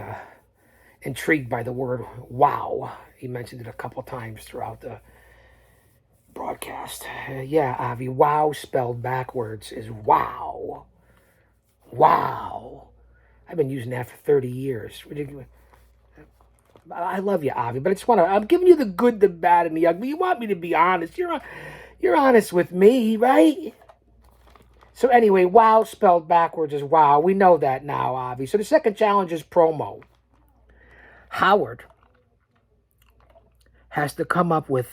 intrigued by the word wow. He mentioned it a couple times throughout the broadcast. Yeah, Avi, wow spelled backwards is wow. Wow. I've been using that for 30 years. I love you, Avi, but I'm giving you the good, the bad, and the ugly. You want me to be honest. You're honest with me, right? So anyway, wow spelled backwards is wow. We know that now, Avi. So the second challenge is promo. Howard has to come up with,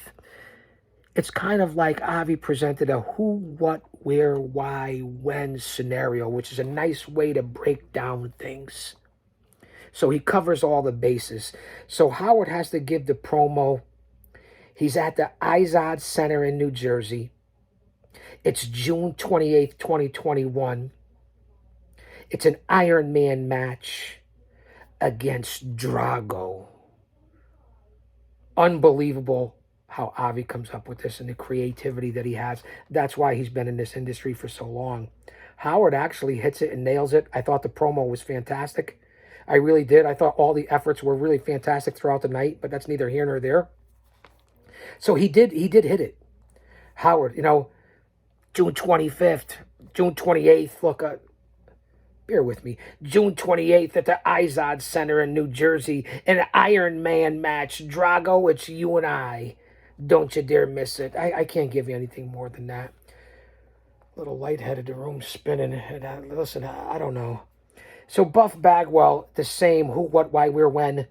it's kind of like Avi presented a who, what, where, why, when scenario, which is a nice way to break down things. So he covers all the bases. So Howard has to give the promo. He's at the Izod Center in New Jersey. It's June 28th, 2021. It's an Iron Man match against Drago. Unbelievable how Avi comes up with this and the creativity that he has. That's why he's been in this industry for so long. Howard actually hits it and nails it. I thought the promo was fantastic. I really did. I thought all the efforts were really fantastic throughout the night, but that's neither here nor there. So he did hit it. Howard, June 25th, June 28th, look, bear with me, June 28th at the Izod Center in New Jersey, an Iron Man match. Drago, it's you and I. Don't you dare miss it. I can't give you anything more than that. A little lightheaded, the room spinning. And listen, I don't know. So Buff Bagwell, the same who, what, why, where, when,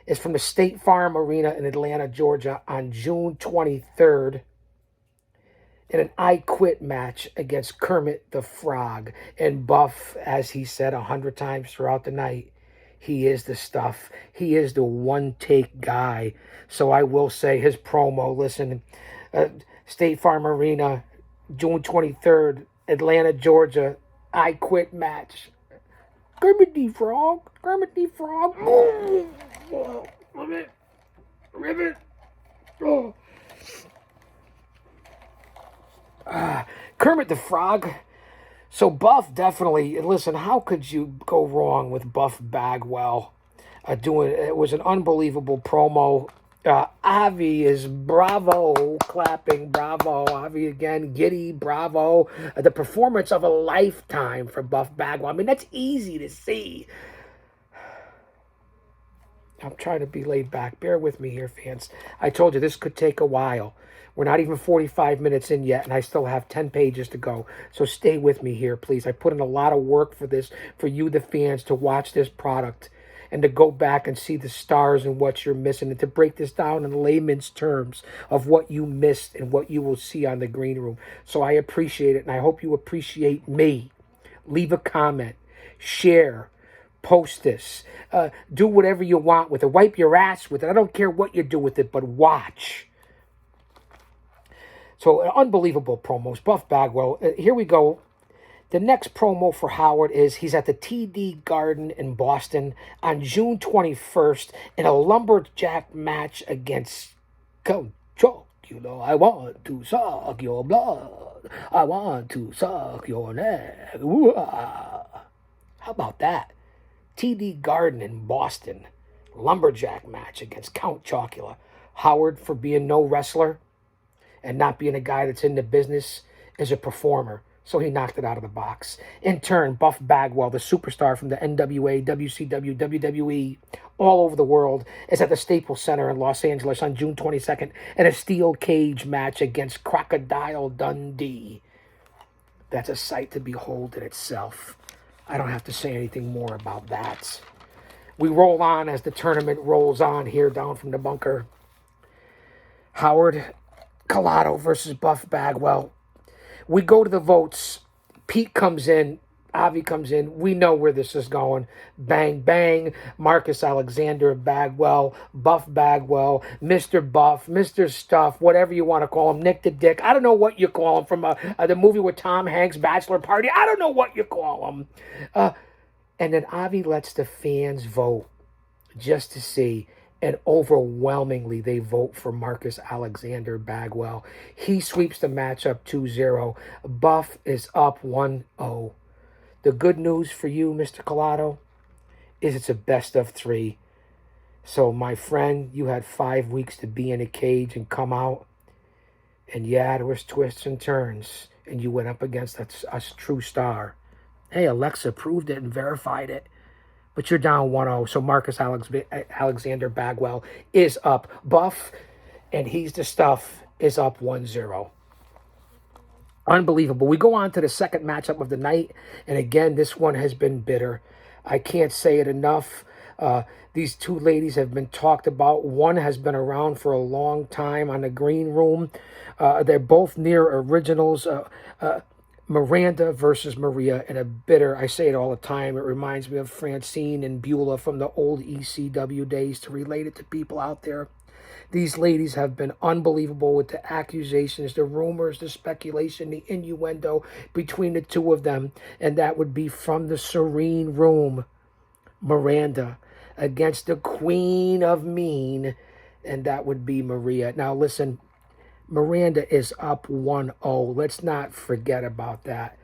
is from the State Farm Arena in Atlanta, Georgia on June 23rd in an I Quit match against Kermit the Frog. And Buff, as he said 100 times throughout the night, he is the stuff. He is the one-take guy. So I will say his promo, listen, State Farm Arena, June 23rd, Atlanta, Georgia, I Quit match. Kermit the Frog. Oh, ribbit. Oh. Kermit the Frog. So Buff definitely, listen, how could you go wrong with Buff Bagwell doing it? It was an unbelievable promo. Avi is bravo, clapping, bravo. Avi again, giddy, bravo. The performance of a lifetime for Buff Bagwell. I mean, that's easy to see. I'm trying to be laid back. Bear with me here, fans. I told you this could take a while. We're not even 45 minutes in yet, and I still have 10 pages to go. So stay with me here, please. I put in a lot of work for this, for you, the fans, to watch this product and to go back and see the stars and what you're missing and to break this down in layman's terms of what you missed and what you will see on the green room. So I appreciate it, and I hope you appreciate me. Leave a comment, share, post this, do whatever you want with it. Wipe your ass with it. I don't care what you do with it, but watch. So unbelievable promos. Buff Bagwell. Here we go. The next promo for Howard is he's at the TD Garden in Boston on June 21st in a lumberjack match against Count Chocula. I want to suck your blood. I want to suck your neck. How about that? TD Garden in Boston. Lumberjack match against Count Chocula. Howard, for being no wrestler and not being a guy that's in the business, is a performer. So he knocked it out of the box. In turn, Buff Bagwell, the superstar from the NWA, WCW, WWE, all over the world, is at the Staples Center in Los Angeles on June 22nd in a steel cage match against Crocodile Dundee. That's a sight to behold in itself. I don't have to say anything more about that. We roll on as the tournament rolls on here down from the bunker. Howard Collado versus Buff Bagwell. We go to the votes. Pete comes in. Avi comes in. We know where this is going. Bang, bang. Marcus Alexander Bagwell, Buff Bagwell, Mr. Buff, Mr. Stuff, whatever you want to call him. Nick the Dick. I don't know what you call him from the movie with Tom Hanks, Bachelor Party. I don't know what you call him. And then Avi lets the fans vote just to see. And overwhelmingly, they vote for Marcus Alexander Bagwell. He sweeps the match up 2-0. Buff is up 1-0. The good news for you, Mr. Collado, is it's a best of 3. So, my friend, you had 5 weeks to be in a cage and come out. And yeah, there was twists and turns. And you went up against a true star. Hey, Alexa proved it and verified it. But you're down 1-0, so Marcus Alexander Bagwell is up. Buff, and he's the stuff, is up 1-0. Unbelievable. We go on to the second matchup of the night, and again, this one has been bitter. I can't say it enough. These two ladies have been talked about. One has been around for a long time on the green room. They're both near originals. Miranda versus Maria in a bitter, I say it all the time, it reminds me of Francine and Beulah from the old ECW days, to relate it to people out there. These ladies have been unbelievable with the accusations, the rumors, the speculation, the innuendo between the two of them. And that would be from the Serene Room, Miranda against the Queen of Mean, and that would be Maria. Now, listen, Miranda is up 1-0. Let's not forget about that.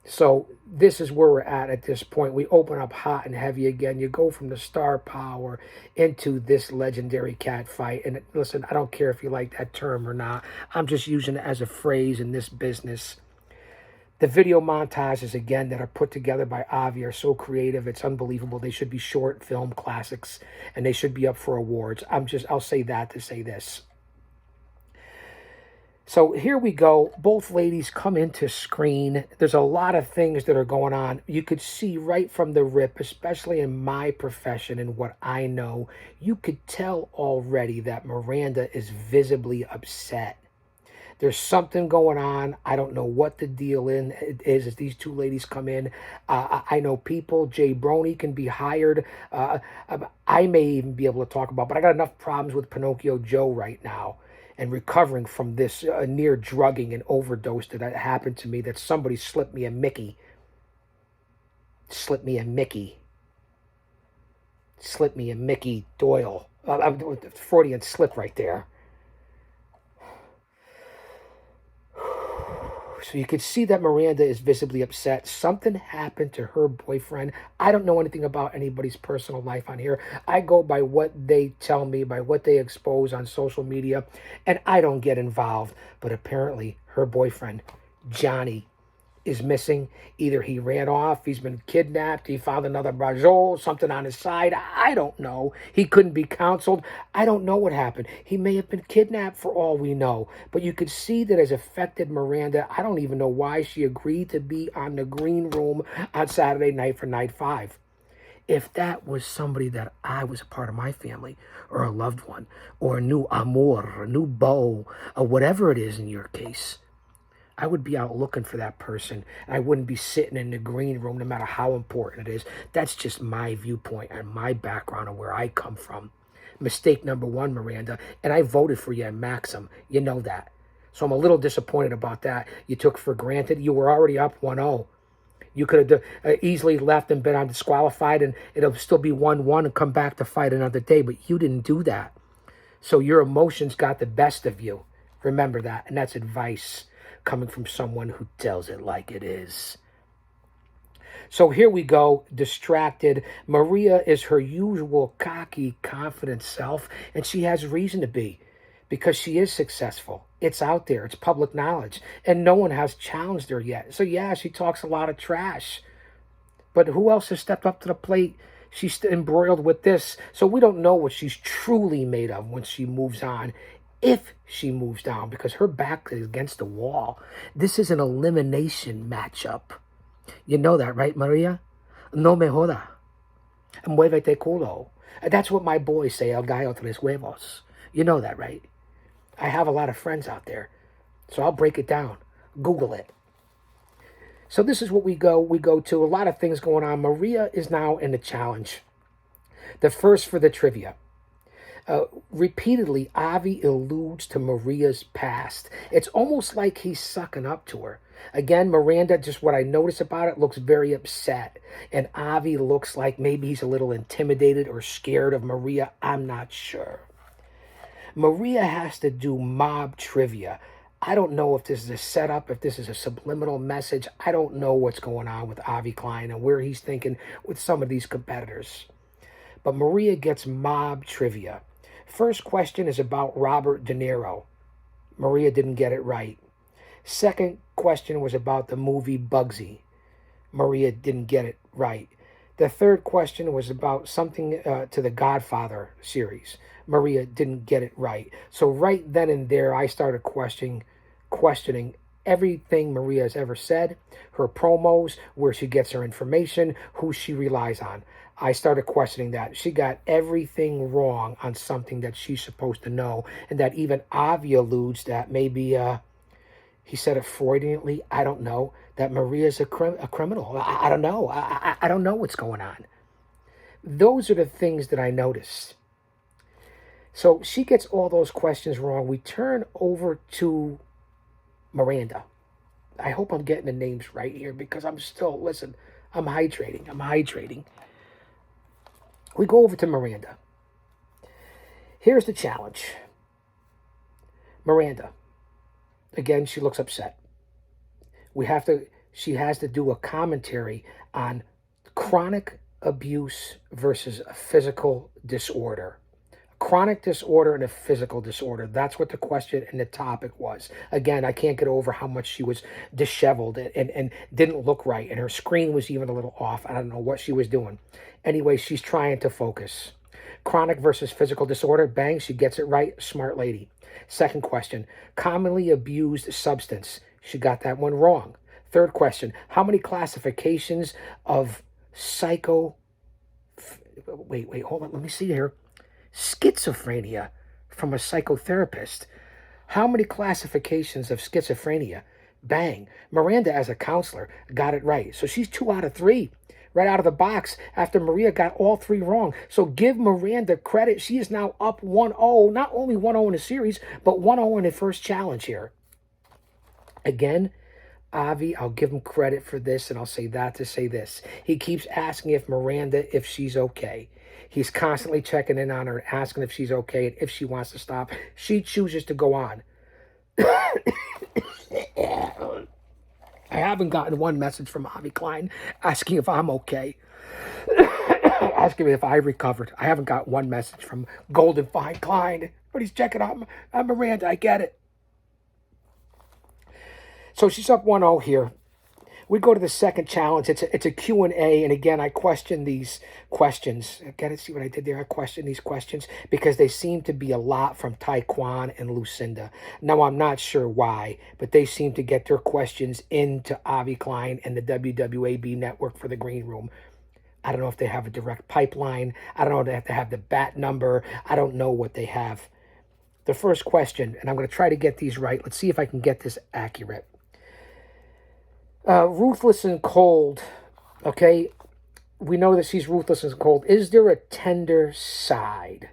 So this is where we're at this point. We open up hot and heavy again. You go from the star power into this legendary cat fight. And listen, I don't care if you like that term or not. I'm just using it as a phrase in this business. The video montages, again, that are put together by Avi are so creative. It's unbelievable. They should be short film classics, and they should be up for awards. I'll say that to say this. So here we go. Both ladies come into screen. There's a lot of things that are going on. You could see right from the rip, especially in my profession and what I know, you could tell already that Miranda is visibly upset. There's something going on. I don't know what the deal is as these two ladies come in. I know people. Jay Brony can be hired. I may even be able to talk about, but I got enough problems with Pinocchio Joe right now and recovering from this near drugging and overdose that happened to me, that somebody slipped me a Mickey. Slipped me a Mickey Doyle. Freudian slip right there. So you can see that Miranda is visibly upset. Something happened to her boyfriend. I don't know anything about anybody's personal life on here. I go by what they tell me, by what they expose on social media, and I don't get involved. But apparently her boyfriend, Johnny, is missing. Either he ran off, he's been kidnapped, he found another brajol, something on his side. I don't know. He couldn't be counseled. I don't know what happened. He may have been kidnapped for all we know. But you could see that has affected Miranda. I don't even know why she agreed to be on the green room on Saturday night for night 5. If that was somebody that I was a part of my family, or a loved one, or a new amour, a new beau, or whatever it is in your case, I would be out looking for that person. I wouldn't be sitting in the green room no matter how important it is. That's just my viewpoint and my background and where I come from. Mistake number 1, Miranda. And I voted for you in Maxim. You know that. So I'm a little disappointed about that. You took for granted. You were already up 1-0. You could have easily left and been disqualified, and it'll still be 1-1 and come back to fight another day. But you didn't do that. So your emotions got the best of you. Remember that. And that's advice coming from someone who tells it like it is. So here we go, distracted. Maria is her usual cocky, confident self, and she has reason to be, because she is successful. It's out there. It's public knowledge, and no one has challenged her yet. So yeah, she talks a lot of trash, but who else has stepped up to the plate? She's embroiled with this, so we don't know what she's truly made of when she moves on. If she moves down, because her back is against the wall. This is an elimination matchup. You know that, right, Maria? No me joda. Muévete culo. That's what my boys say, el gallo tres huevos. You know that, right? I have a lot of friends out there, so I'll break it down. Google it. So this is what we go to. A lot of things going on. Maria is now in the challenge. The first for the trivia. Repeatedly, Avi alludes to Maria's past. It's almost like he's sucking up to her. Again, Miranda, just what I notice about it, looks very upset. And Avi looks like maybe he's a little intimidated or scared of Maria. I'm not sure. Maria has to do mob trivia. I don't know if this is a setup, if this is a subliminal message. I don't know what's going on with Avi Klein and where he's thinking with some of these competitors. But Maria gets mob trivia. First question is about Robert De Niro. Maria didn't get it right. Second question was about the movie Bugsy. Maria didn't get it right. The third question was about something to the Godfather series. Maria didn't get it right. So right then and there, I started questioning everything Maria has ever said, her promos, where she gets her information, who she relies on. I started questioning that. She got everything wrong on something that she's supposed to know, and that even Avi alludes that maybe he said it Freudianly. I don't know, that Maria's a criminal. I don't know. I don't know what's going on. Those are the things that I noticed. So she gets all those questions wrong. We turn over to Miranda. I hope I'm getting the names right here because I'm still, listen, I'm hydrating. We go over to Miranda. Here's the challenge. Miranda. Again, she looks upset. She has to do a commentary on chronic abuse versus a physical disorder. Chronic disorder and a physical disorder. That's what the question and the topic was. Again, I can't get over how much she was disheveled and didn't look right. And her screen was even a little off. I don't know what she was doing. Anyway, she's trying to focus. Chronic versus physical disorder. Bang, she gets it right. Smart lady. Second question. Commonly abused substance. She got that one wrong. Third question. How many classifications of Wait, hold on. Let me see here. Schizophrenia from a psychotherapist. How many classifications of schizophrenia? Bang. Miranda, as a counselor, got it right. So she's 2 out of 3 right out of the box after Maria got all 3 wrong. So give Miranda credit. She is now up 1-0. Not only 1-0 in the series, but 1-0 in the first challenge here. Again, Avi, I'll give him credit for this, and I'll say that to say this. He keeps asking if she's okay. He's constantly checking in on her, asking if she's okay and if she wants to stop. She chooses to go on. I haven't gotten one message from Avi Klein asking if I'm okay. Asking me if I recovered. I haven't got one message from Golden Fine Klein, but he's checking on Miranda. I get it. So she's up 1-0 here. We go to the second challenge. It's a Q&A, and again, I question these questions. Gotta see what I did there. I question these questions because they seem to be a lot from Taekwon and Lucinda. Now, I'm not sure why, but they seem to get their questions into Avi Klein and the WWAB network for the green room. I don't know if they have a direct pipeline. I don't know if they have to have the bat number. I don't know what they have. The first question, and I'm going to try to get these right. Let's see if I can get this accurate. Ruthless and cold, okay? We know that she's ruthless and cold. Is there a tender side?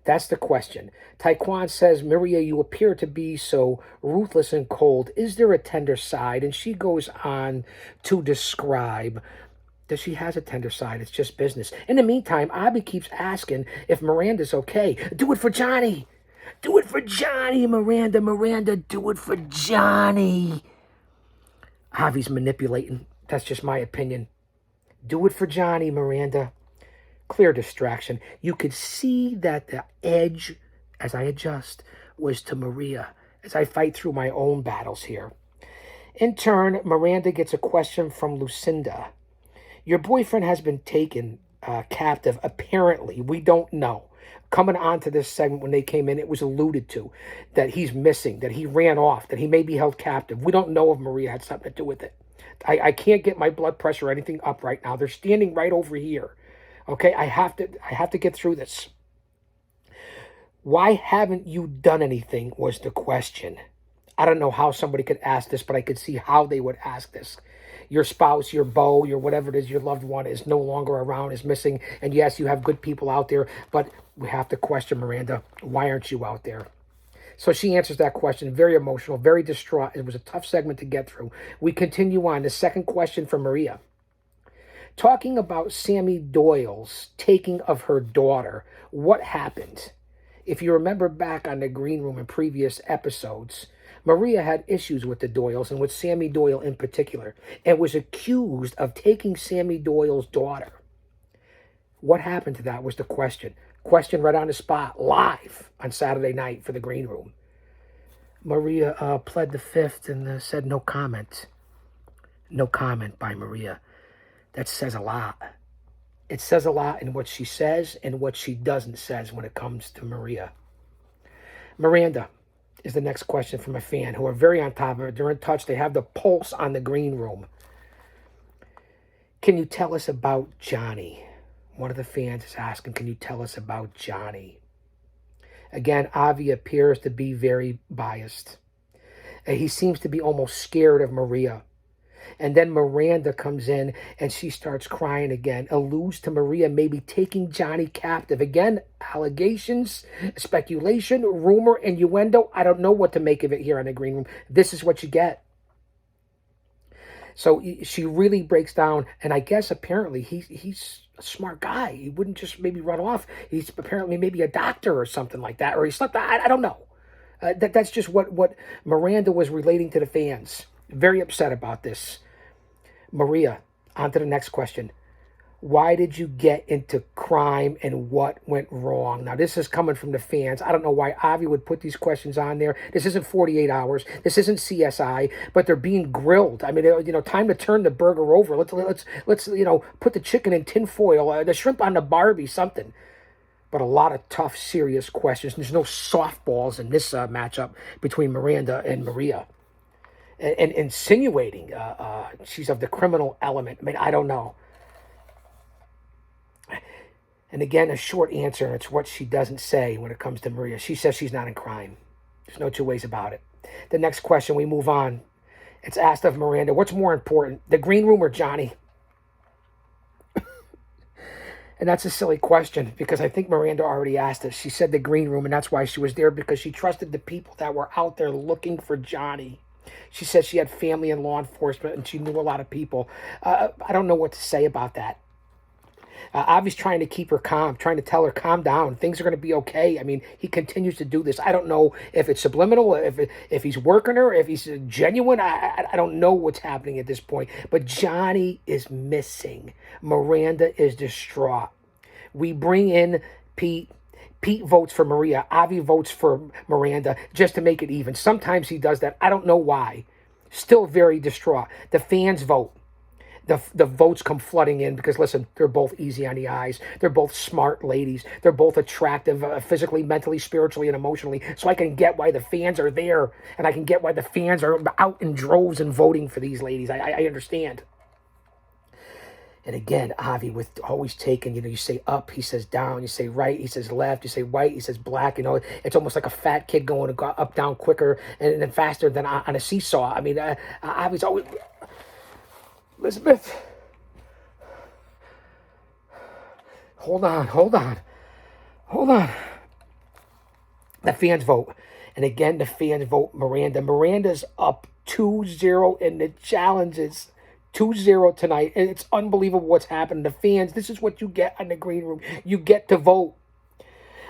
That's the question. Taekwon says, Maria, you appear to be so ruthless and cold. Is there a tender side? And she goes on to describe that she has a tender side. It's just business. In the meantime, Abby keeps asking if Miranda's okay. Do it for Johnny. Do it for Johnny, Miranda. Miranda, do it for Johnny. Javi's manipulating. That's just my opinion. Do it for Johnny, Miranda. Clear distraction. You could see that the edge, as I adjust, was to Maria as I fight through my own battles here. In turn, Miranda gets a question from Lucinda. Your boyfriend has been taken captive, apparently. We don't know. Coming on to this segment when they came in, it was alluded to that he's missing, that he ran off, that he may be held captive. We don't know if Maria had something to do with it. I can't get my blood pressure or anything up right now. They're standing right over here. Okay, I have to get through this. Why haven't you done anything was the question. I don't know how somebody could ask this, but I could see how they would ask this. Your spouse, your beau, your whatever it is, your loved one is no longer around, is missing. And yes, you have good people out there, but we have to question Miranda. Why aren't you out there? So she answers that question, very emotional, very distraught. It was a tough segment to get through. We continue on. The second question from Maria. Talking about Sammy Doyle's taking of her daughter, what happened? If you remember back on the green room in previous episodes, Maria had issues with the Doyles and with Sammy Doyle in particular, and was accused of taking Sammy Doyle's daughter. What happened to that was the question. Question right on the spot, live on Saturday night for the green room. Maria pled the fifth and said no comment. No comment by Maria. That says a lot. It says a lot in what she says and what she doesn't says when it comes to Maria. Miranda is the next question from a fan who are very on top of it. They're in touch. They have the pulse on the green room. Can you tell us about Johnny? One of the fans is asking, can you tell us about Johnny? Again, Avi appears to be very biased. He seems to be almost scared of Maria. And then Miranda comes in and she starts crying again, alludes to Maria maybe taking Johnny captive. Again, allegations, speculation, rumor, innuendo. I don't know what to make of it here in the green room. This is what you get. So she really breaks down, and I guess apparently he's a smart guy. He wouldn't just maybe run off. He's apparently maybe a doctor or something like that, or he slept. I don't know. That's just what Miranda was relating to the fans. Very upset about this. Maria, on to the next question. Why did you get into crime and what went wrong? Now, this is coming from the fans. I don't know why Avi would put these questions on there. This isn't 48 hours. This isn't CSI, but they're being grilled. I mean, time to turn the burger over. Let's put the chicken in tinfoil, the shrimp on the Barbie, something. But a lot of tough, serious questions. There's no softballs in this matchup between Miranda and Maria. And insinuating she's of the criminal element. I mean, I don't know. And again, a short answer, and it's what she doesn't say when it comes to Maria. She says she's not in crime. There's no two ways about it. The next question, we move on. It's asked of Miranda, what's more important, the green room or Johnny? And that's a silly question because I think Miranda already asked it. She said the green room, and that's why she was there, because she trusted the people that were out there looking for Johnny. She said she had family in law enforcement, and she knew a lot of people. I don't know what to say about that. Avi's trying to keep her calm, trying to tell her, calm down. Things are going to be okay. I mean, he continues to do this. I don't know if it's subliminal, if he's working her, if he's genuine. I don't know what's happening at this point. But Johnny is missing. Miranda is distraught. We bring in Pete. Pete votes for Maria. Avi votes for Miranda just to make it even. Sometimes he does that. I don't know why. Still very distraught. The fans vote. The votes come flooding in because, listen, they're both easy on the eyes. They're both smart ladies. They're both attractive physically, mentally, spiritually, and emotionally. So I can get why the fans are there, and I can get why the fans are out in droves and voting for these ladies. I understand. And again, Avi with always taking, you say up, he says down, you say right, he says left, you say white, he says black. It's almost like a fat kid going up, down quicker and then faster than on a seesaw. I mean, Avi's always... Elizabeth, hold on. The fans vote. And again, the fans vote Miranda. Miranda's up 2-0 in the challenges. 2-0 tonight. And it's unbelievable what's happened. The fans, this is what you get in the green room. You get to vote.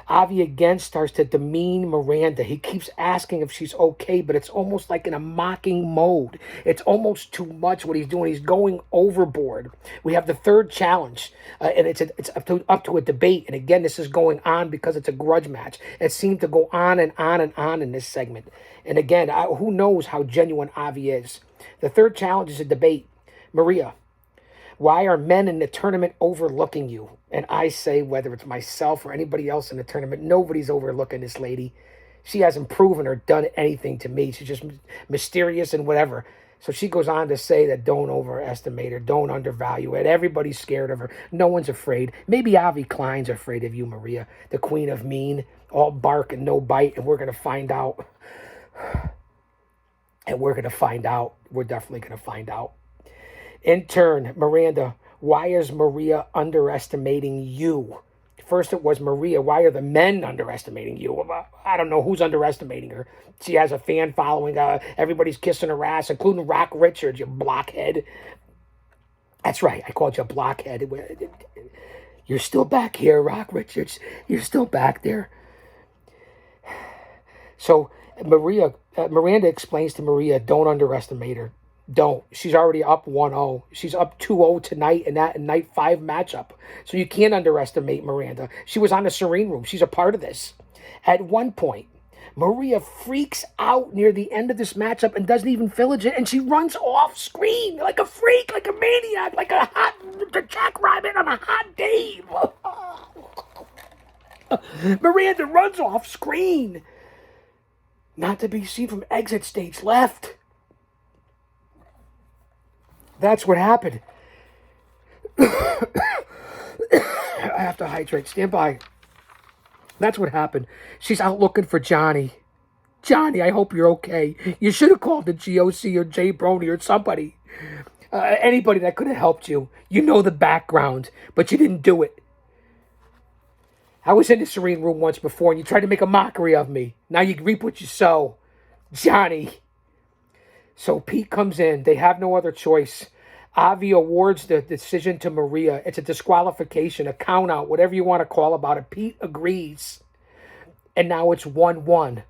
Avi again starts to demean Miranda. He keeps asking if she's okay, but it's almost like in a mocking mode. It's almost too much what he's doing. He's going overboard. We have the third challenge, and it's up to a debate. And again, this is going on because it's a grudge match. It seemed to go on and on and on in this segment. And again, who knows how genuine Avi is. The third challenge is a debate. Maria, why are men in the tournament overlooking you? And I say, whether it's myself or anybody else in the tournament, nobody's overlooking this lady. She hasn't proven or done anything to me. She's just mysterious and whatever. So she goes on to say that don't overestimate her, don't undervalue it. Everybody's scared of her. No one's afraid. Maybe Avi Klein's afraid of you, Maria, the queen of mean, all bark and no bite, and we're going to find out. And we're going to find out. We're definitely going to find out. In turn, Miranda, why is Maria underestimating you? First it was Maria, why are the men underestimating you? I don't know who's underestimating her. She has a fan following. Everybody's kissing her ass, including Rock Richards, you blockhead. That's right, I called you a blockhead. You're still back here, Rock Richards. You're still back there. So Miranda explains to Maria, don't underestimate her. Don't. She's already up 1-0. She's up 2-0 tonight in that night 5 matchup. So you can't underestimate Miranda. She was on the Serene Room. She's a part of this. At one point, Maria freaks out near the end of this matchup and doesn't even finish it, and she runs off screen like a freak, like a maniac, like a jackrabbit on a hot day. Miranda runs off screen. Not to be seen from exit stage left. That's what happened. I have to hydrate. Stand by. That's what happened. She's out looking for Johnny. Johnny, I hope you're okay. You should have called the GOC or Jay Brony or somebody. Anybody that could have helped you. You know the background, but you didn't do it. I was in the Serene room once before, and you tried to make a mockery of me. Now you reap what you sow. Johnny. So Pete comes in. They have no other choice. Avi awards the decision to Maria. It's a disqualification, a count out, whatever you want to call about it. Pete agrees. And now it's 1-1.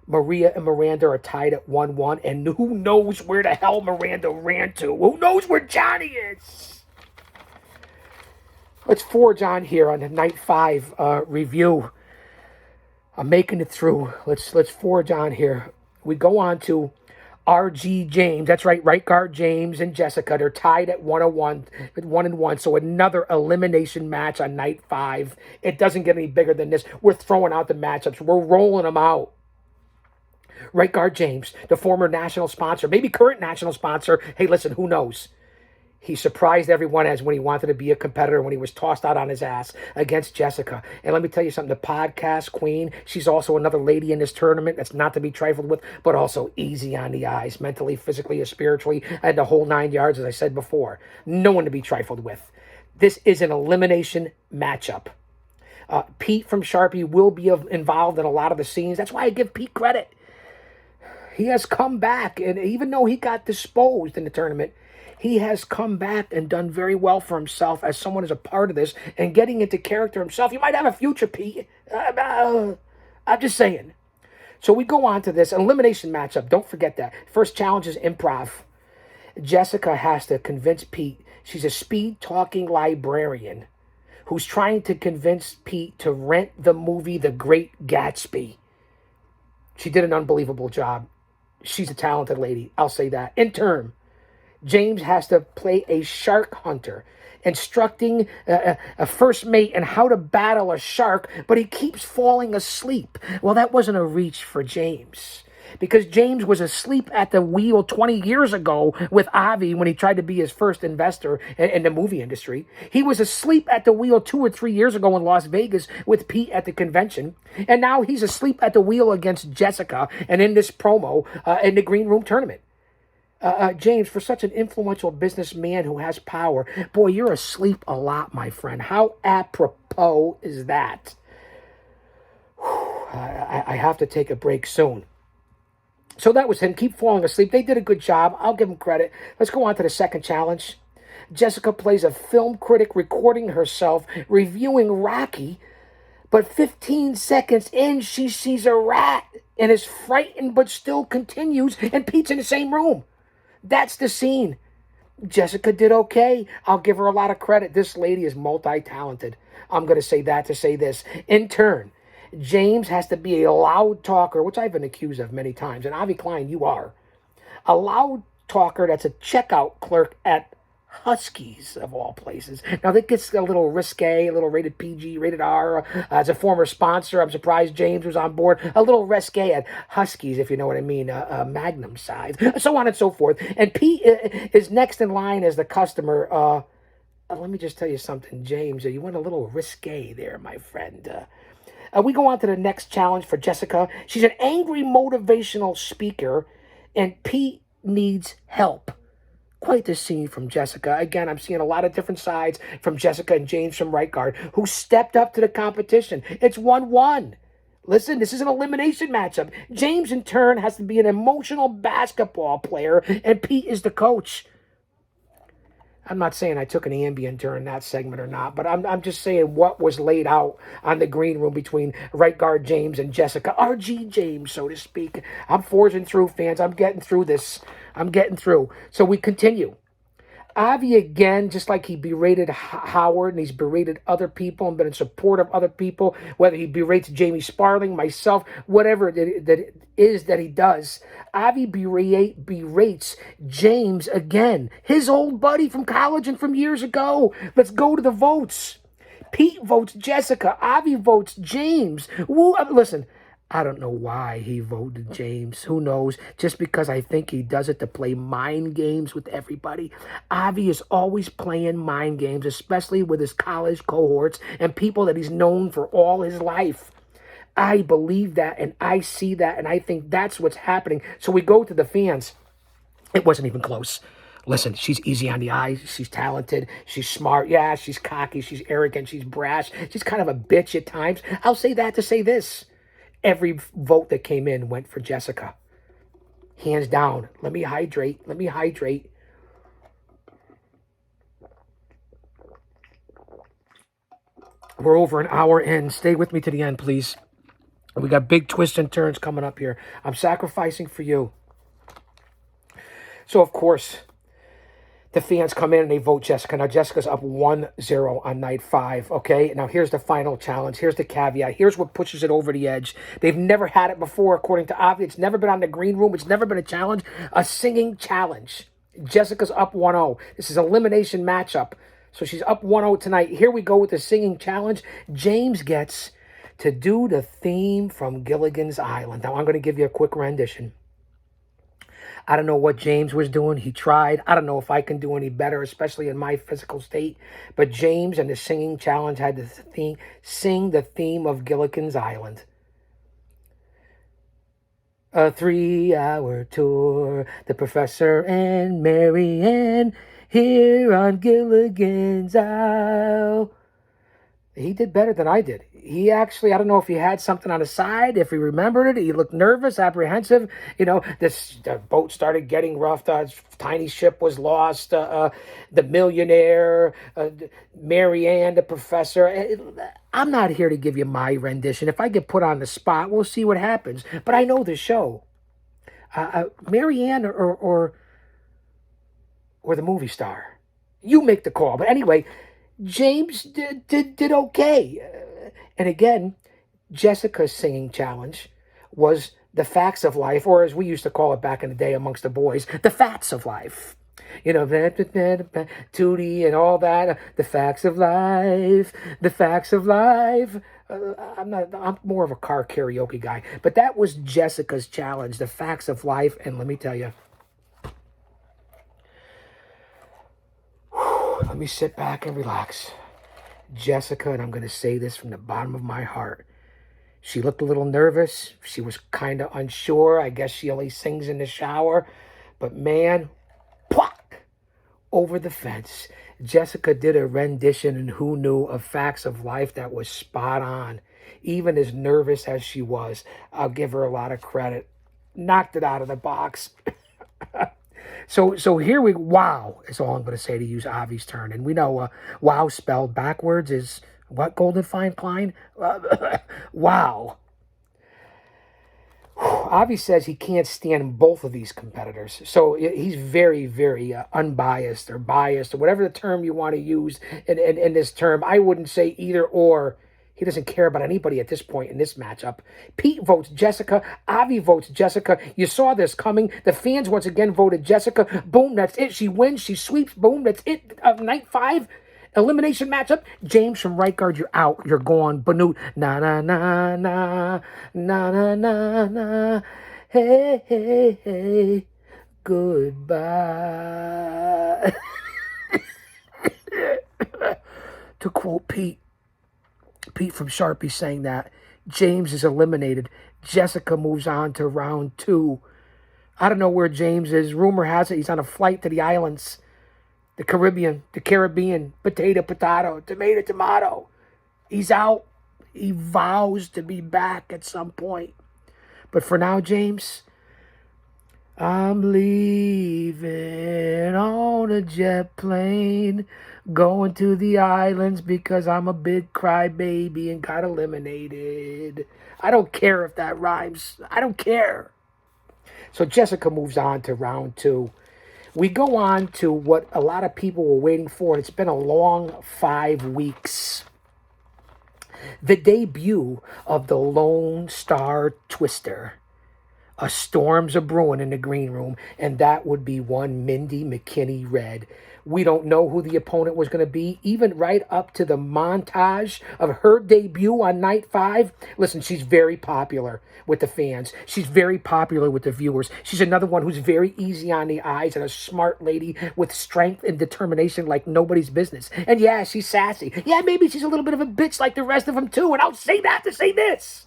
Maria and Miranda are tied at 1-1. And who knows where the hell Miranda ran to? Who knows where Johnny is? Let's forge on here on the Night 5 review. I'm making it through. Let's forge on here. We go on to RG James. That's right guard James and Jessica. They're tied at 1-1. So another elimination match on Night 5. It doesn't get any bigger than this. We're throwing out the matchups. We're rolling them out. Right guard James, the former national sponsor, maybe current national sponsor. Hey, listen, who knows? He surprised everyone as when he wanted to be a competitor when he was tossed out on his ass against Jessica. And let me tell you something, the podcast queen, she's also another lady in this tournament that's not to be trifled with, but also easy on the eyes, mentally, physically, spiritually, and the whole 9 yards, as I said before. No one to be trifled with. This is an elimination matchup. Pete from Sharpie will be involved in a lot of the scenes. That's why I give Pete credit. He has come back, and even though he got disposed in the tournament, he has come back and done very well for himself as someone who's a part of this and getting into character himself. You might have a future, Pete. I'm just saying. So we go on to this elimination matchup. Don't forget that. First challenge is improv. Jessica has to convince Pete. She's a speed-talking librarian who's trying to convince Pete to rent the movie The Great Gatsby. She did an unbelievable job. She's a talented lady. I'll say that. In turn, James has to play a shark hunter, instructing a first mate on how to battle a shark, but he keeps falling asleep. Well, that wasn't a reach for James, because James was asleep at the wheel 20 years ago with Avi when he tried to be his first investor in the movie industry. He was asleep at the wheel 2 or 3 years ago in Las Vegas with Pete at the convention. And now he's asleep at the wheel against Jessica and in this promo in the Green Room tournament. James, for such an influential businessman who has power, boy, you're asleep a lot, my friend. How apropos is that? I have to take a break soon. So that was him. Keep falling asleep. They did a good job. I'll give them credit. Let's go on to the second challenge. Jessica plays a film critic recording herself reviewing Rocky, but 15 seconds in, she sees a rat and is frightened but still continues, and Pete's in the same room. That's the scene. Jessica did okay. I'll give her a lot of credit. This lady is multi-talented. I'm going to say that to say this. In turn, James has to be a loud talker, which I've been accused of many times. And Avi Klein, you are. A loud talker that's a checkout clerk at Huskies, of all places. Now, that gets a little risque, a little rated PG, rated R. As a former sponsor, I'm surprised James was on board. A little risque at Huskies, if you know what I mean, Magnum size, so on and so forth. And Pete is next in line as the customer. Let me just tell you something, James. You went a little risque there, my friend. We go on to the next challenge for Jessica. She's an angry motivational speaker, and Pete needs help. Quite the scene from Jessica. Again, I'm seeing a lot of different sides from Jessica and James from right guard, who stepped up to the competition. It's 1-1. Listen, this is an elimination matchup. James, in turn, has to be an emotional basketball player, and Pete is the coach. I'm not saying I took an Ambien during that segment or not, but I'm just saying what was laid out on the green room between right guard James and Jessica. RG James, so to speak. I'm forging through, fans. I'm getting through this. I'm getting through. So we continue. Avi, again, just like he berated Howard and he's berated other people and been in support of other people, whether he berates Jamie Sparling, myself, whatever that is that he does, Avi berates James again, his old buddy from college and from years ago. Let's go to the votes. Pete votes Jessica. Avi votes James. Woo, listen, I don't know why he voted James. Who knows? Just because I think he does it to play mind games with everybody. Avi is always playing mind games, especially with his college cohorts and people that he's known for all his life. I believe that, and I see that, and I think that's what's happening. So we go to the fans. It wasn't even close. Listen, she's easy on the eyes. She's talented. She's smart. Yeah, she's cocky. She's arrogant. She's brash. She's kind of a bitch at times. I'll say that to say this. Every vote that came in went for Jessica. Hands down. Let me hydrate. Let me hydrate. We're over an hour in. Stay with me to the end, please. We got big twists and turns coming up here. I'm sacrificing for you. So, of course, the fans come in and they vote Jessica. Now, Jessica's up 1-0 on night 5, okay? Now, here's the final challenge. Here's the caveat. Here's what pushes it over the edge. They've never had it before, according to Avi. It's never been on the green room. It's never been a challenge. A singing challenge. Jessica's up 1-0. This is an elimination matchup. So she's up 1-0 tonight. Here we go with the singing challenge. James gets to do the theme from Gilligan's Island. Now, I'm going to give you a quick rendition. I don't know what James was doing. He tried. I don't know if I can do any better, especially in my physical state. But James and the singing challenge had to sing the theme of Gilligan's Island. A 3-hour tour. The Professor and Mary Ann here on Gilligan's Isle. He did better than I did. He actually, I don't know if he had something on his side, if he remembered it. He looked nervous, apprehensive. You know, the boat started getting rough. Tiny ship was lost. The millionaire, Mary Ann, the Professor. I'm not here to give you my rendition. If I get put on the spot, we'll see what happens. But I know the show. Mary Ann or the movie star. You make the call. But anyway, James did okay. And again, Jessica's singing challenge was the facts of life, or as we used to call it back in the day amongst the boys, the fats of life. You know, Tourney and all that. The facts of life, the facts of life. I'm more of a car karaoke guy. But that was Jessica's challenge, the facts of life. And let me tell you, let me sit back and relax. Jessica, and I'm going to say this from the bottom of my heart, she looked a little nervous. She was kind of unsure. I guess she only sings in the shower. But man, plock, over the fence. Jessica did a rendition, and who knew, of facts of life that was spot on. Even as nervous as she was, I'll give her a lot of credit. Knocked it out of the box. So here wow, is all I'm going to say to use Avi's turn. And we know wow spelled backwards is what, Golden Fine Klein? Wow. Avi says he can't stand both of these competitors. So he's very, very unbiased or biased or whatever the term you want to use in this term. I wouldn't say either or. He doesn't care about anybody at this point in this matchup. Pete votes Jessica. Avi votes Jessica. You saw this coming. The fans once again voted Jessica. Boom, that's it. She wins. She sweeps. Boom, that's it. Night 5, elimination matchup. James from right guard, you're out. You're gone. Banut. Na, na, na, na. Na, na, na, na. Hey, hey, hey. Goodbye. To quote Pete from Sharpie saying that, James is eliminated. Jessica moves on to round 2. I don't know where James is. Rumor has it he's on a flight to the islands. The Caribbean. Potato, tomato. He's out. He vows to be back at some point. But for now, James, I'm leaving on a jet plane, going to the islands because I'm a big crybaby and got eliminated. I don't care if that rhymes. I don't care. So Jessica moves on to round 2. We go on to what a lot of people were waiting for. It's been a long 5 weeks. The debut of the Lone Star Twister. A storm's a brewing in the green room, and that would be one Mindy McKinney Red. We don't know who the opponent was going to be, even right up to the montage of her debut on night 5. Listen, she's very popular with the fans. She's very popular with the viewers. She's another one who's very easy on the eyes and a smart lady with strength and determination like nobody's business. And yeah, she's sassy. Yeah, maybe she's a little bit of a bitch like the rest of them too, and I'll say that to say this.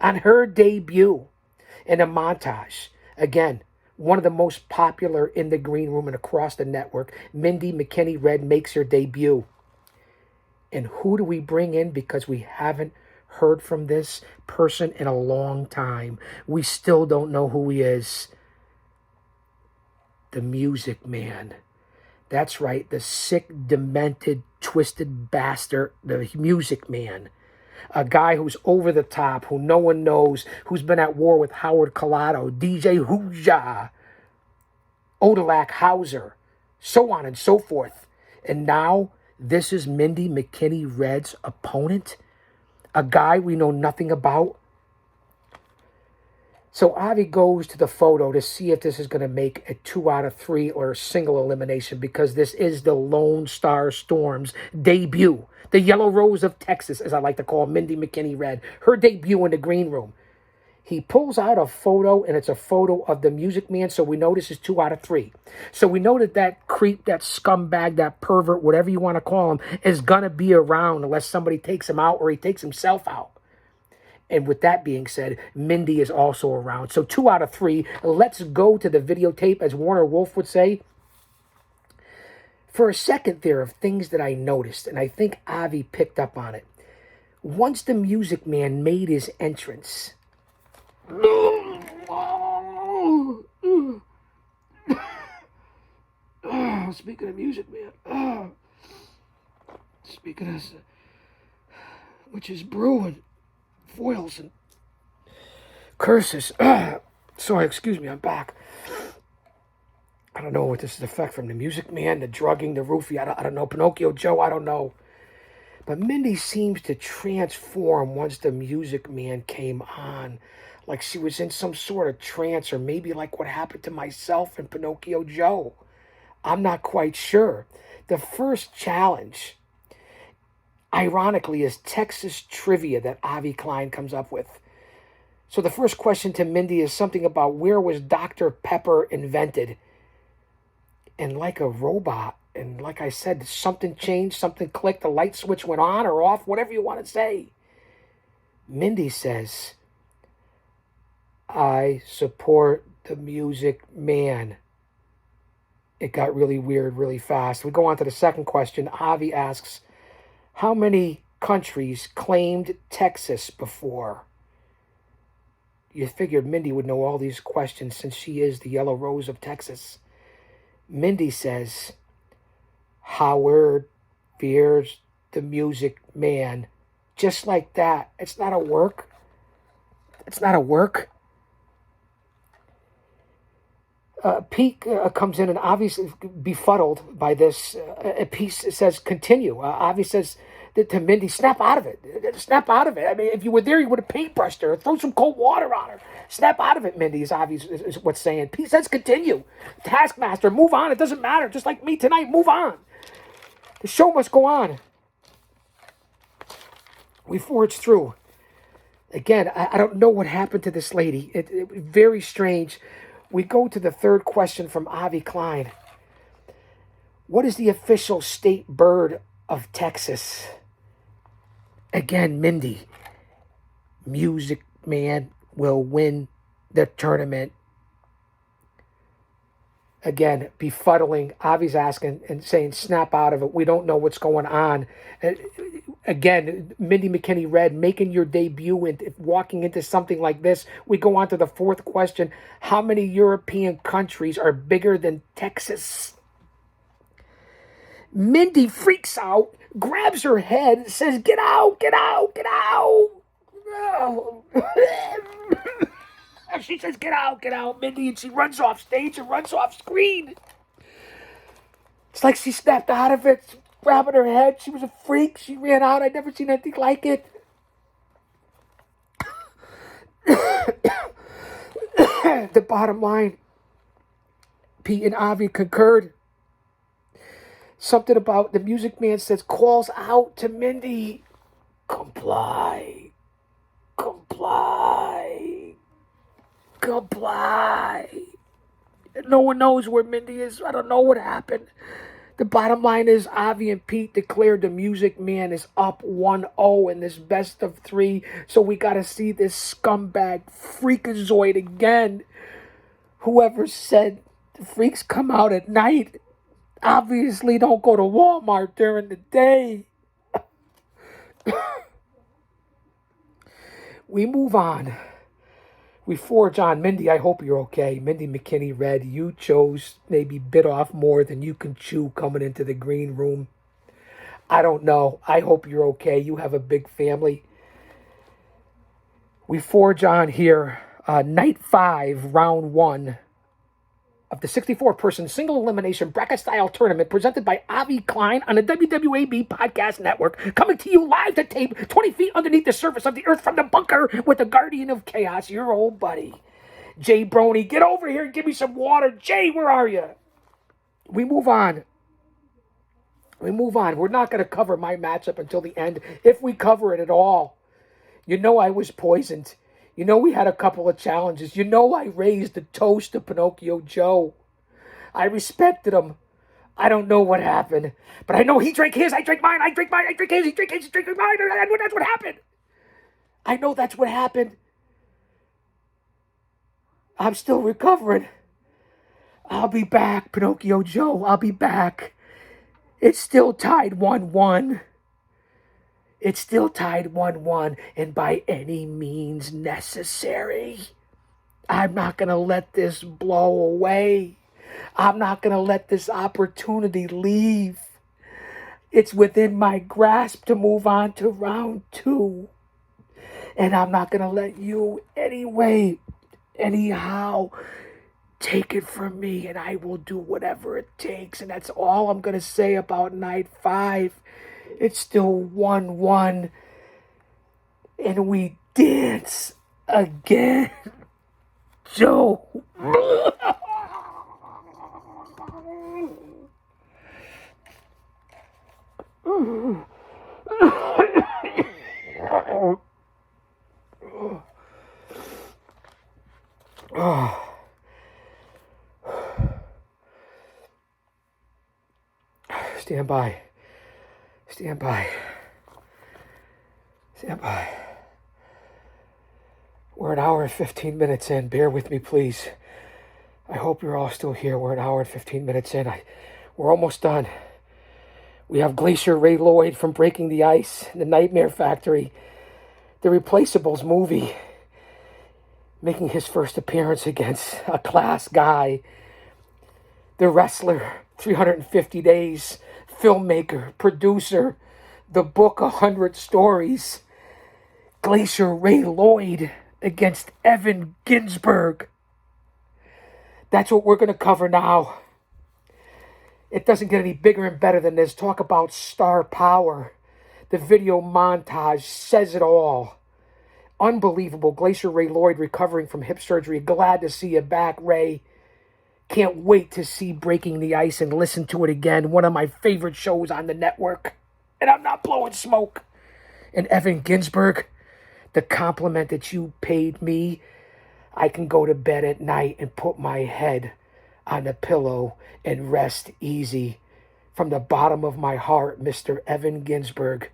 On her debut in a montage, again, one of the most popular in the green room and across the network, Mindy McKinney-Red makes her debut. And who do we bring in? Because we haven't heard from this person in a long time. We still don't know who he is. The Music Man. That's right, the sick, demented, twisted bastard, the Music Man. A guy who's over the top, who no one knows, who's been at war with Howard Collado, DJ Hooja, Odalak Hauser, so on and so forth. And now, this is Mindy McKinney-Red's opponent? A guy we know nothing about? So Avi goes to the photo to see if this is going to make a 2 out of 3 or a single elimination, because this is the Lone Star Storm's debut. The Yellow Rose of Texas, as I like to call Mindy McKinney-Red. Her debut in the green room. He pulls out a photo, and it's a photo of the Music Man, so we know this is 2 out of 3. So we know that creep, that scumbag, that pervert, whatever you want to call him, is going to be around unless somebody takes him out or he takes himself out. And with that being said, Mindy is also around. So 2 out of 3. Let's go to the videotape, as Warner Wolf would say. For a second there of things that I noticed, and I think Avi picked up on it. Once the Music Man made his entrance... Speaking of Music Man... Speaking of... which is brewing... foils and curses. Sorry, excuse me, I'm back. I don't know what this is effect from the Music Man, the drugging, the roofie. I don't know. Pinocchio Joe, I don't know. But Mindy seems to transform once the Music Man came on. Like she was in some sort of trance, or maybe like what happened to myself and Pinocchio Joe. I'm not quite sure. The first challenge, ironically, is Texas trivia that Avi Klein comes up with. So the first question to Mindy is something about where was Dr. Pepper invented? And like a robot, and like I said, something changed, something clicked, the light switch went on or off, whatever you want to say. Mindy says, I support the Music Man. It got really weird really fast. We go on to the second question. Avi asks, how many countries claimed Texas before? You figured Mindy would know all these questions since she is the Yellow Rose of Texas. Mindy says, Howard fears the Music Man. Just like that. It's not a work. It's not a work. Pete comes in and obviously befuddled by this. Pete says, continue. Avi says to Mindy, snap out of it. Snap out of it. I mean, if you were there, you would have paintbrushed her. Throw some cold water on her. Snap out of it, Mindy, is Avi is what's saying. Pete says, continue. Taskmaster, move on. It doesn't matter. Just like me tonight, move on. The show must go on. We forged through. Again, I don't know what happened to this lady. It very strange. We go to the third question from Avi Klein. What is the official state bird of Texas? Again, Mindy. Music Man will win the tournament. Again, befuddling. Avi's asking and saying, snap out of it. We don't know what's going on. Again, Mindy McKinney-Red making your debut and walking into something like this. We go on to the fourth question. How many European countries are bigger than Texas? Mindy freaks out, grabs her head, says, get out, get out, get out. No. She says, get out, Mindy, and she runs off stage and runs off screen. It's like she snapped out of it, grabbing her head. She was a freak. She ran out. I'd never seen anything like it. The bottom line, Pete and Avi concurred. Something about the Music Man says, calls out to Mindy, comply, comply, comply. No one knows where Mindy is. I don't know what happened. The bottom line is Avi and Pete declared the Music Man is up 1-0 in this best of 3. So we got to see this scumbag freakazoid again. Whoever said the freaks come out at night obviously don't go to Walmart during the day. We move on. We forge on. Mindy, I hope you're okay. Mindy McKinney read, you chose maybe bit off more than you can chew coming into the green room. I don't know. I hope you're okay. You have a big family. We forge on here. Night 5, round 1 of the 64-person single elimination bracket-style tournament presented by Avi Klein on the WWAB Podcast Network, coming to you live to tape 20 feet underneath the surface of the earth from the bunker with the guardian of chaos, your old buddy, Jay Brony. Get over here and give me some water. Jay, where are you? We move on. We're not going to cover my matchup until the end, if we cover it at all. You know I was poisoned. You know we had a couple of challenges. You know I raised a toast to Pinocchio Joe. I respected him. I don't know what happened. But I know he drank his, I drank mine, I drank mine, I drank his, he drank his, he drank mine. I know that's what happened. I know that's what happened. I'm still recovering. I'll be back, Pinocchio Joe. I'll be back. It's still tied 1-1. It's still tied 1-1, and by any means necessary. I'm not going to let this blow away. I'm not going to let this opportunity leave. It's within my grasp to move on to round 2. And I'm not going to let you anyhow, take it from me, and I will do whatever it takes. And that's all I'm going to say about night 5. It's still 1-1. And we dance again. Joe. Stand by. Stand by. Stand by. We're an hour and 15 minutes in. Bear with me, please. I hope you're all still here. We're an hour and 15 minutes in. We're almost done. We have Glacier Ray Lloyd from Breaking the Ice, The Nightmare Factory, The Replaceables movie, making his first appearance against a class guy. The Wrestler, 350 Days, filmmaker, producer, the book 100 Stories. Glacier Ray Lloyd against Evan Ginsberg. That's what we're going to cover now. It doesn't get any bigger and better than this. Talk about star power. The video montage says it all. Unbelievable. Glacier Ray Lloyd recovering from hip surgery. Glad to see you back, Ray. Can't wait to see Breaking the Ice and listen to it again. One of my favorite shows on the network. And I'm not blowing smoke. And Evan Ginsberg, the compliment that you paid me, I can go to bed at night and put my head on the pillow and rest easy. From the bottom of my heart, Mr. Evan Ginsberg,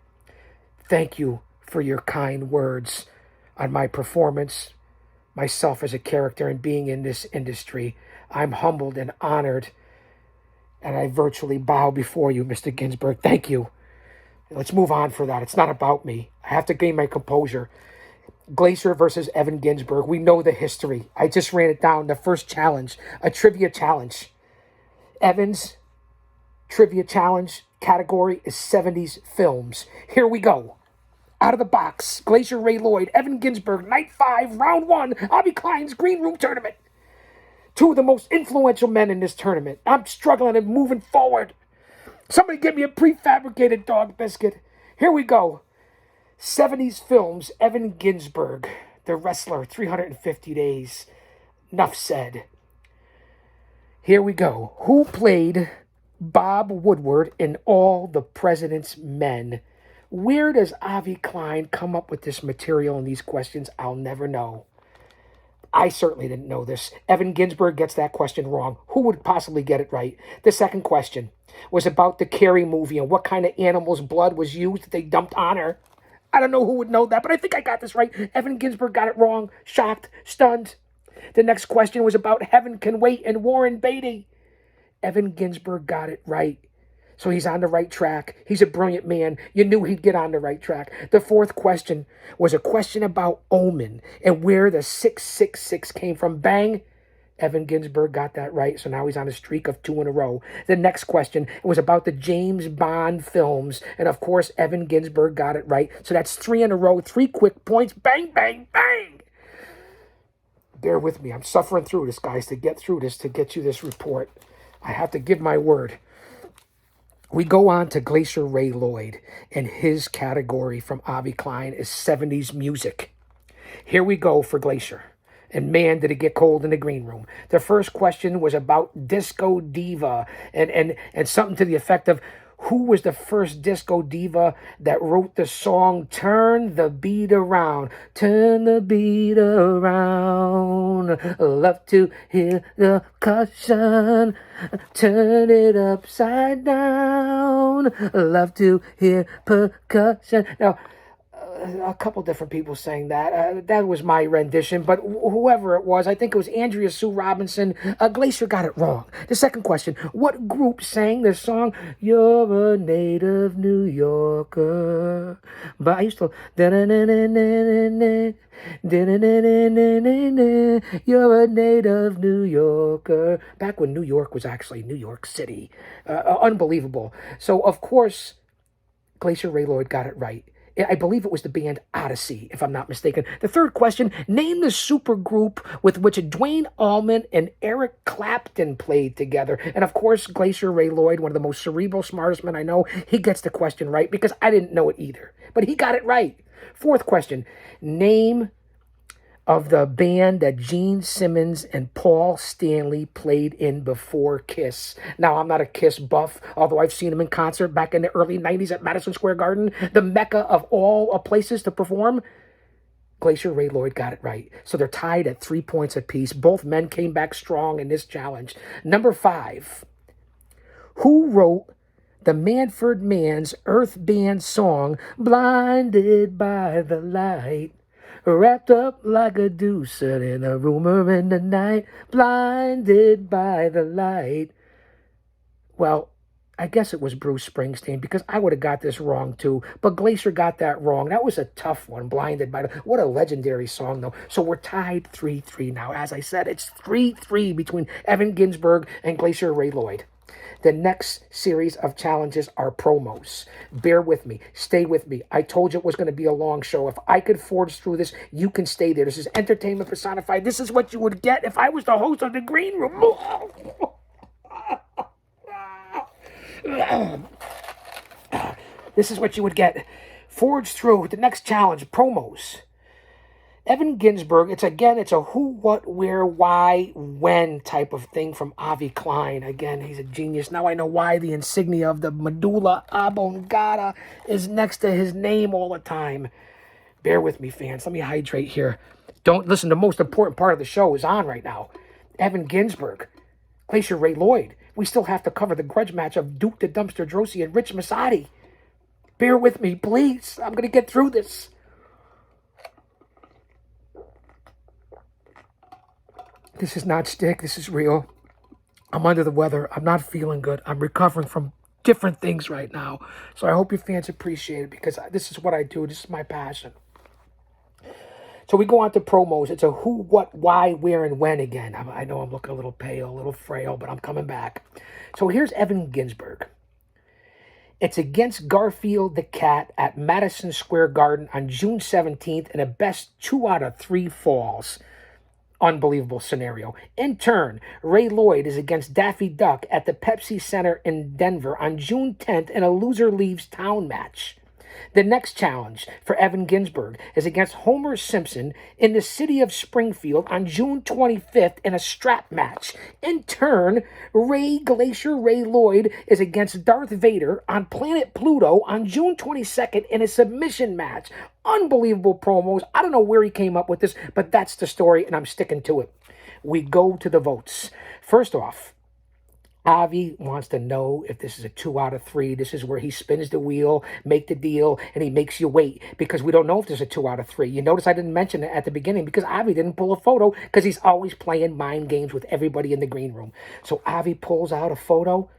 thank you for your kind words on my performance, myself as a character, and being in this industry. I'm humbled and honored, and I virtually bow before you, Mr. Ginsberg. Thank you. Let's move on for that. It's not about me. I have to gain my composure. Glacier versus Evan Ginsberg. We know the history. I just ran it down. The first challenge, a trivia challenge. Evan's trivia challenge category is 70s films. Here we go. Out of the box, Glacier Ray Lloyd, Evan Ginsberg, night 5, round 1, Avi Klein's Green Room Tournament. Two of the most influential men in this tournament. I'm struggling and moving forward. Somebody give me a prefabricated dog biscuit. Here we go. 70s films, Evan Ginsberg, The Wrestler, 350 Days. Enough said. Here we go. Who played Bob Woodward in All the President's Men? Where does Avi Klein come up with this material and these questions? I'll never know. I certainly didn't know this. Evan Ginsberg gets that question wrong. Who would possibly get it right? The second question was about the Carrie movie and what kind of animal's blood was used that they dumped on her. I don't know who would know that, but I think I got this right. Evan Ginsberg got it wrong. Shocked, stunned. The next question was about Heaven Can Wait and Warren Beatty. Evan Ginsberg got it right. So he's on the right track. He's a brilliant man. You knew he'd get on the right track. The fourth question was a question about Omen and where the 666 came from. Bang. Evan Ginsberg got that right, so now he's on a streak of 2 in a row. The next question was about the James Bond films, and of course, Evan Ginsberg got it right. So that's 3 in a row, 3 quick points. Bang, bang, bang. Bear with me. I'm suffering through this, guys, to get through this, to get you this report. I have to give my word. We go on to Glacier Ray Lloyd, and his category from Avi Klein is 70s music. Here we go for Glacier. And man, did it get cold in the green room. The first question was about Disco Diva and something to the effect of who was the first disco diva that wrote the song Turn the Beat Around. Turn the beat around. Love to hear the caution. Turn it upside down. Love to hear percussion. Now, a couple different people saying that. That was my rendition, but whoever it was, I think it was Andrea Sue Robinson. Glacier got it wrong. The second question, what group sang the song You're a Native New Yorker? But I used to... You're a native New Yorker. Back when New York was actually New York City. Unbelievable. So, of course, Glacier Ray Lloyd got it right. I believe it was the band Odyssey, if I'm not mistaken. The third question, name the supergroup with which Dwayne Allman and Eric Clapton played together. And of course, Glacier Ray Lloyd, one of the most cerebral, smartest men I know, he gets the question right because I didn't know it either. But he got it right. Fourth question, name of the band that Gene Simmons and Paul Stanley played in before Kiss. Now, I'm not a Kiss buff, although I've seen them in concert back in the early 90s at Madison Square Garden, the mecca of all places to perform. Glacier Ray Lloyd got it right. So they're tied at 3 points apiece. Both men came back strong in this challenge. Number 5, who wrote the Manford Man's Earth Band song, Blinded by the Light? Wrapped up like a deucer in a rumor in the night, blinded by the light. Well, I guess it was Bruce Springsteen because I would have got this wrong too. But Glacier got that wrong. That was a tough one, Blinded by the... What a legendary song, though. So we're tied 3-3 now. As I said, it's 3-3 between Evan Ginsberg and Glacier Ray Lloyd. The next series of challenges are promos. Bear with me. Stay with me. I told you it was going to be a long show. If I could forge through this, you can stay there. This is entertainment personified. This is what you would get if I was the host of the Green Room. This is what you would get. Forge through the next challenge, promos. Evan Ginsberg, it's a who, what, where, why, when type of thing from Avi Klein. Again, he's a genius. Now I know why the insignia of the medulla oblongata is next to his name all the time. Bear with me, fans. Let me hydrate here. Don't listen. The most important part of the show is on right now. Evan Ginsberg, Glacier Ray Lloyd. We still have to cover the grudge match of Duke the Dumpster Drosy and Rich Masadi. Bear with me, please. I'm going to get through this. This is not stick. This is real. I'm under the weather. I'm not feeling good. I'm recovering from different things right now. So I hope your fans appreciate it because this is what I do. This is my passion. So we go on to promos. It's a who, what, why, where, and when again. I know I'm looking a little pale, a little frail, but I'm coming back. So here's Evan Ginsberg. It's against Garfield the Cat at Madison Square Garden on June 17th in a best 2 out of 3 falls. Unbelievable scenario. In turn, Ray Lloyd is against Daffy Duck at the Pepsi Center in Denver on June 10th in a loser leaves town match. The next challenge for Evan Ginsberg is against Homer Simpson in the city of Springfield on June 25th in a strap match. In turn, Ray Lloyd is against Darth Vader on planet Pluto on June 22nd in a submission match. Unbelievable promos. I don't know where he came up with this, but that's the story, and I'm sticking to it. We go to the votes. First off, Avi wants to know if this is a 2 out of 3. This is where he spins the wheel, make the deal, and he makes you wait because we don't know if there's a 2 out of 3. You notice I didn't mention it at the beginning because Avi didn't pull a photo because he's always playing mind games with everybody in the green room. So Avi pulls out a photo,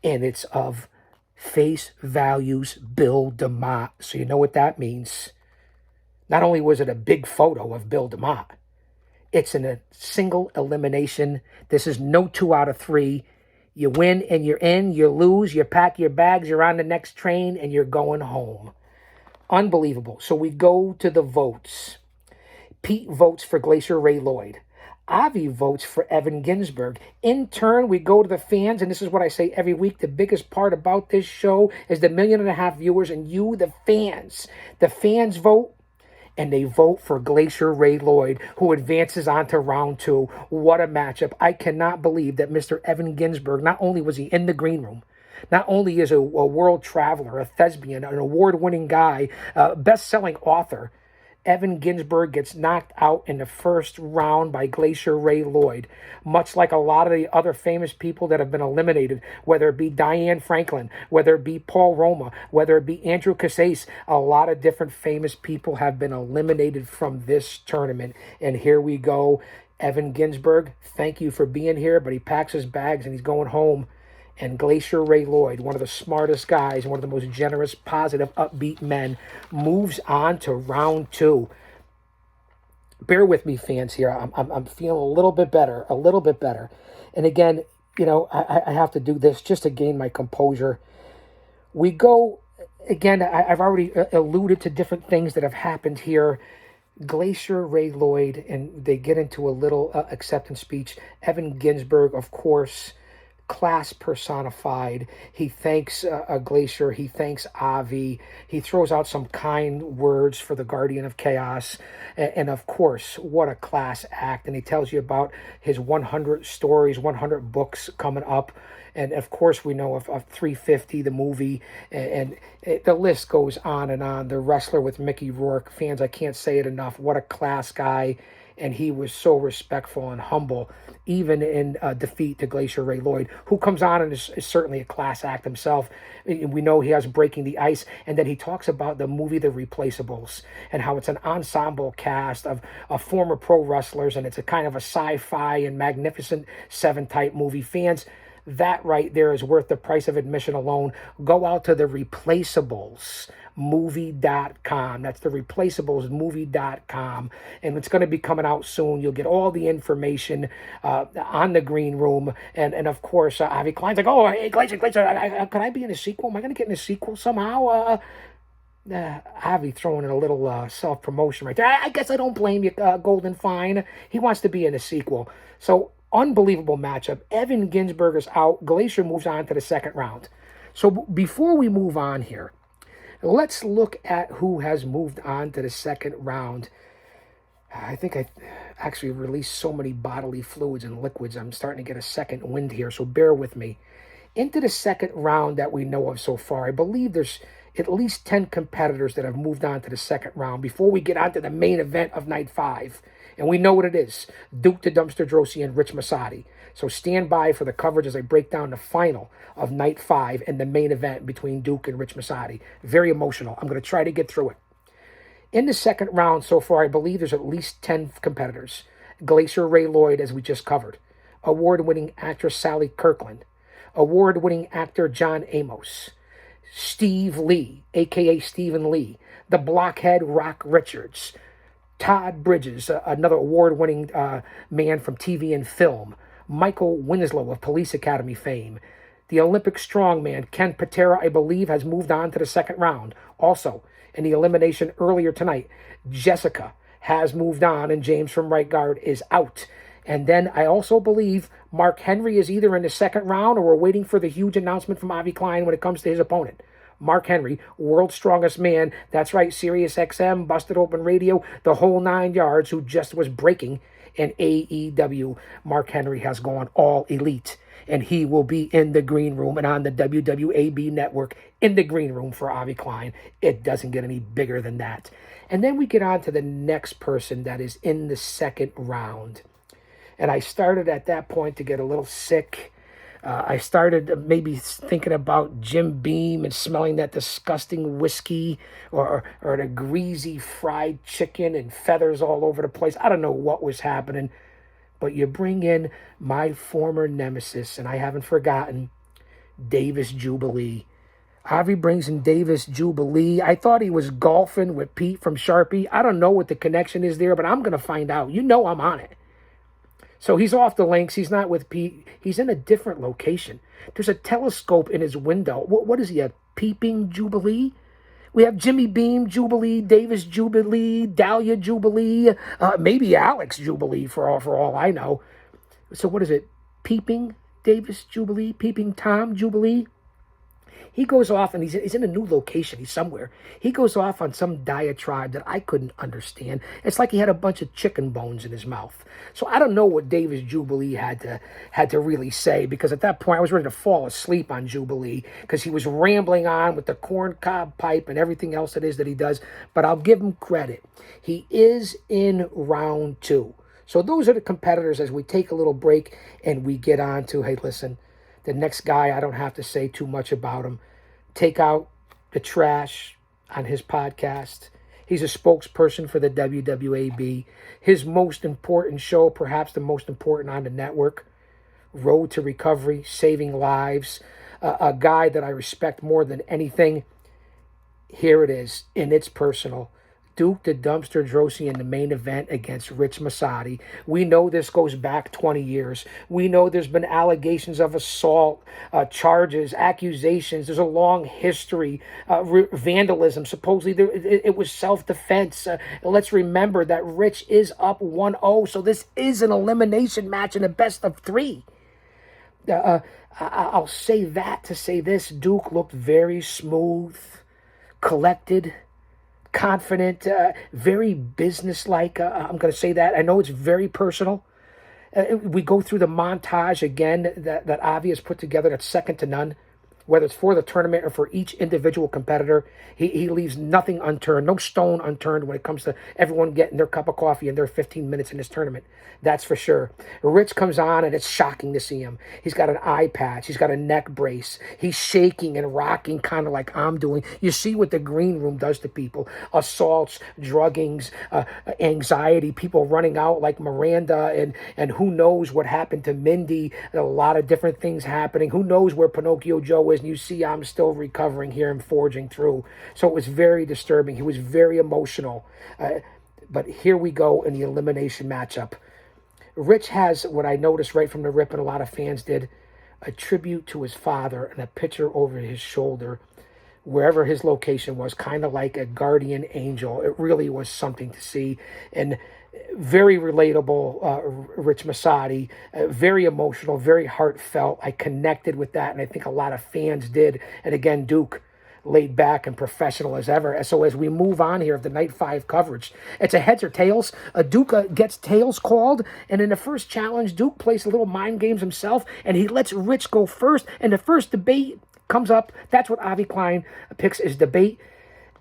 and it's of Face Value's Bill DeMott. So you know what that means. Not only was it a big photo of Bill DeMott, it's in a single elimination. This is no 2 out of 3. You win and you're in, you lose, you pack your bags, you're on the next train, and you're going home. Unbelievable. So we go to the votes. Pete votes for Glacier Ray Lloyd. Avi votes for Evan Ginsberg. In turn, we go to the fans, and this is what I say every week. The biggest part about this show is the 1.5 million viewers and you, the fans. The fans vote. And they vote for Glacier Ray Lloyd, who advances on to round 2. What a matchup. I cannot believe that Mr. Evan Ginsberg, not only was he in the green room, not only is a world traveler, a thespian, an award-winning guy, best-selling author, Evan Ginsberg gets knocked out in the first round by Glacier Ray Lloyd, much like a lot of the other famous people that have been eliminated, whether it be Diane Franklin, whether it be Paul Roma, whether it be Andrew Casase. A lot of different famous people have been eliminated from this tournament. And here we go. Evan Ginsberg, thank you for being here, but he packs his bags and he's going home. And Glacier Ray Lloyd, one of the smartest guys, and one of the most generous, positive, upbeat men, moves on to round 2. Bear with me, fans, here. I'm feeling a little bit better. And again, you know, I have to do this just to gain my composure. We go, again, I've already alluded to different things that have happened here. Glacier Ray Lloyd, and they get into a little acceptance speech. Evan Ginsberg, of course, class personified. He thanks Glacier. He thanks Avi. He throws out some kind words for the Guardian of Chaos. And of course, what a class act. And he tells you about his 100 stories, 100 books coming up. And of course, we know of 350, the movie, and the list goes on and on. The Wrestler with Mickey Rourke. Fans, I can't say it enough. What a class guy. And he was so respectful and humble, even in defeat to Glacier Ray Lloyd, who comes on and is certainly a class act himself. We know he has Breaking the Ice, and then he talks about the movie The Replaceables and how it's an ensemble cast of former pro wrestlers, and it's a kind of a sci-fi and Magnificent Seven type movie. Fans, that right there is worth the price of admission alone. Go out to the Replaceables movie.com. That's the Replaceables movie.com, and it's going to be coming out soon. You'll get all the information on the green room, and of course Avi Klein's like, oh, hey, Glacier, could I be in a sequel? Am I going to get in a sequel somehow? Avi throwing in a little self-promotion right there. I guess I don't blame you, Golden Fine. He wants to be in a sequel. So unbelievable matchup. Evan Ginsberg is out. Glacier moves on to the second round. So before we move on here, let's look at who has moved on to the second round. I think I actually released so many bodily fluids and liquids. I'm starting to get a second wind here, so bear with me. Into the second round that we know of so far, I believe there's at least 10 competitors that have moved on to the second round before we get on to the main event of Night 5. And we know what it is. Duke the Dumpster Drosy and Rich Masadi. So stand by for the coverage as I break down the final of Night 5 and the main event between Duke and Rich Masadi. Very emotional. I'm going to try to get through it. In the second round so far, I believe there's at least 10 competitors. Glacier Ray Lloyd, as we just covered. Award-winning actress Sally Kirkland. Award-winning actor John Amos. Steve Lee, a.k.a. Stephen Lee. The Blockhead Rock Richards. Todd Bridges, another award-winning man from TV and film. Michael Winslow of Police Academy fame. The Olympic strongman Ken Patera, I believe, has moved on to the second round. Also, in the elimination earlier tonight, Jessica has moved on, and James from Right Guard is out. And then I also believe Mark Henry is either in the second round or we're waiting for the huge announcement from Avi Klein when it comes to his opponent. Mark Henry, world's strongest man. That's right, Sirius XM, Busted Open Radio, the whole 9 yards, who just was breaking in AEW. Mark Henry has gone all elite, and he will be in the green room and on the WWAB network in the green room for Avi Klein. It doesn't get any bigger than that. And then we get on to the next person that is in the second round. And I started at that point to get a little sick. I started maybe thinking about Jim Beam and smelling that disgusting whiskey or the greasy fried chicken and feathers all over the place. I don't know what was happening. But you bring in my former nemesis, and I haven't forgotten, Davis Jubilee. Avi brings in Davis Jubilee. I thought he was golfing with Pete from Sharpie. I don't know what the connection is there, but I'm going to find out. You know I'm on it. So he's off the links. He's not with Pete. He's in a different location. There's a telescope in his window. What is he, a peeping Jubilee? We have Jimmy Beam Jubilee, Davis Jubilee, Dahlia Jubilee, maybe Alex Jubilee for all I know. So what is it? Peeping Davis Jubilee? Peeping Tom Jubilee? He goes off, and he's in a new location. He's somewhere. He goes off on some diatribe that I couldn't understand. It's like he had a bunch of chicken bones in his mouth. So I don't know what Davis Jubilee had to really say, because at that point I was ready to fall asleep on Jubilee because he was rambling on with the corncob pipe and everything else it is that he does. But I'll give him credit. He is in round 2. So those are the competitors as we take a little break and we get on to, hey, listen, the next guy, I don't have to say too much about him. Take out the trash on his podcast. He's a spokesperson for the WWAB. His most important show, perhaps the most important on the network, Road to Recovery, Saving Lives. A guy that I respect more than anything. Here it is, and it's personal. Duke the Dumpster Drosy in the main event against Rich Masadi. We know this goes back 20 years. We know there's been allegations of assault, charges, accusations. There's a long history, vandalism. Supposedly it was self-defense. Let's remember that Rich is up 1-0, so this is an elimination match in a best of 3. I'll say that to say this. Duke looked very smooth, collected, confident, very businesslike. I'm going to say that. I know it's very personal. We go through the montage again that Avi has put together that's second to none, whether it's for the tournament or for each individual competitor. He leaves nothing unturned, no stone unturned when it comes to everyone getting their cup of coffee in their 15 minutes in this tournament. That's for sure. Rich comes on, and it's shocking to see him. He's got an eye patch. He's got a neck brace. He's shaking and rocking kind of like I'm doing. You see what the green room does to people. Assaults, druggings, anxiety, people running out like Miranda, and who knows what happened to Mindy. A lot of different things happening. Who knows where Pinocchio Joe is, and you see I'm still recovering here and forging through. So it was very disturbing. He was very emotional. But here we go in the elimination matchup. Rich has, what I noticed right from the rip, and a lot of fans did, a tribute to his father and a picture over his shoulder, wherever his location was, kind of like a guardian angel. It really was something to see. And very relatable, Rich Masadi, very emotional, very heartfelt. I connected with that, and I think a lot of fans did. And again, Duke, laid back and professional as ever. So as we move on here of the Night 5 coverage, it's a heads or tails. Duke gets tails called, and in the first challenge, Duke plays a little mind games himself, and he lets Rich go first, and the first debate comes up. That's what Avi Klein picks as debate,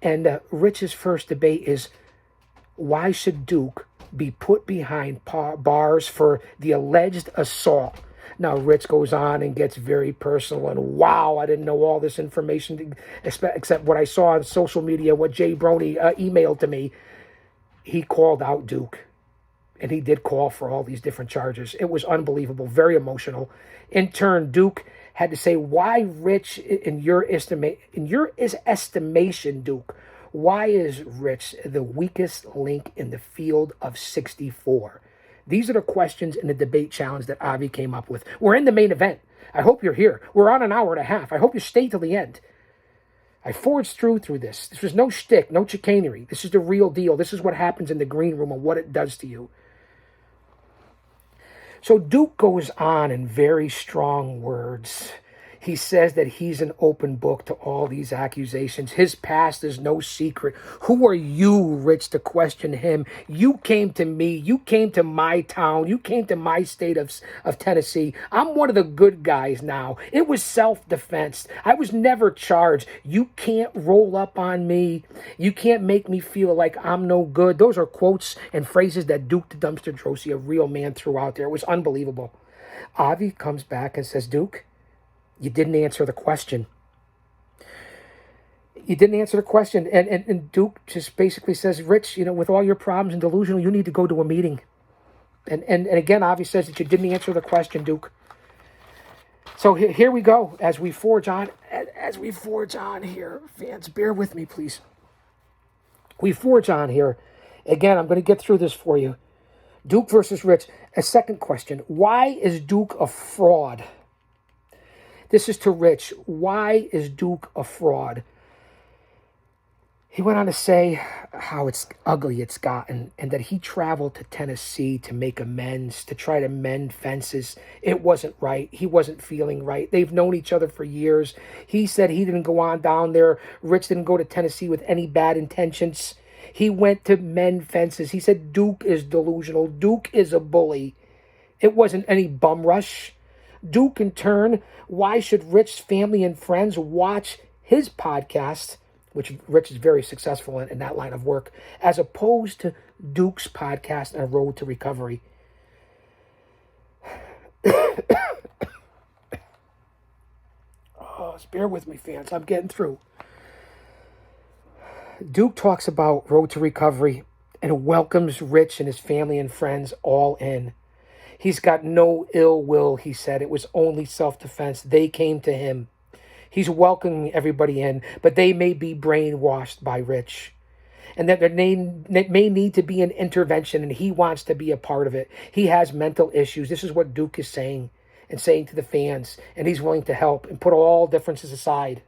and Rich's first debate is, why should Duke be put behind bars for the alleged assault? Now, Rich goes on and gets very personal, and wow, I didn't know all this information except what I saw on social media, what Jay Brony emailed to me. He called out Duke, and he did call for all these different charges. It was unbelievable, very emotional. In turn, Duke had to say, why, Rich, in your estimation, Duke, why is Rich the weakest link in the field of 64? These are the questions in the debate challenge that Avi came up with. We're in the main event. I hope you're here. We're on an hour and a half. I hope you stay till the end. I forged through this. This was no shtick, no chicanery. This is the real deal. This is what happens in the green room and what it does to you. So Duke goes on in very strong words. He says that he's an open book to all these accusations. His past is no secret. Who are you, Rich, to question him? You came to me. You came to my town. You came to my state of Tennessee. I'm one of the good guys now. It was self-defense. I was never charged. You can't roll up on me. You can't make me feel like I'm no good. Those are quotes and phrases that Duke the Dumpster Drosy, a real man, threw out there. It was unbelievable. Avi comes back and says, Duke, you didn't answer the question. You didn't answer the question. And Duke just basically says, Rich, with all your problems and delusional, you need to go to a meeting. And again, Avi says that you didn't answer the question, Duke. So here we go as we forge on. As we forge on here, fans, bear with me, please. We forge on here. Again, I'm going to get through this for you. Duke versus Rich. A second question. Why is Duke a fraud? This is to Rich. Why is Duke a fraud? He went on to say how it's ugly it's gotten and that he traveled to Tennessee to make amends, to try to mend fences. It wasn't right. He wasn't feeling right. They've known each other for years. He said he didn't go on down there. Rich didn't go to Tennessee with any bad intentions. He went to mend fences. He said Duke is delusional. Duke is a bully. It wasn't any bum rush. Duke, in turn, why should Rich's family and friends watch his podcast, which Rich is very successful in that line of work, as opposed to Duke's podcast, A Road to Recovery? Bear with me, fans. I'm getting through. Duke talks about Road to Recovery and welcomes Rich and his family and friends all in. He's got no ill will, he said. It was only self-defense. They came to him. He's welcoming everybody in, but they may be brainwashed by Rich. And that there may need to be an intervention, and he wants to be a part of it. He has mental issues. This is what Duke is saying and saying to the fans, and he's willing to help and put all differences aside.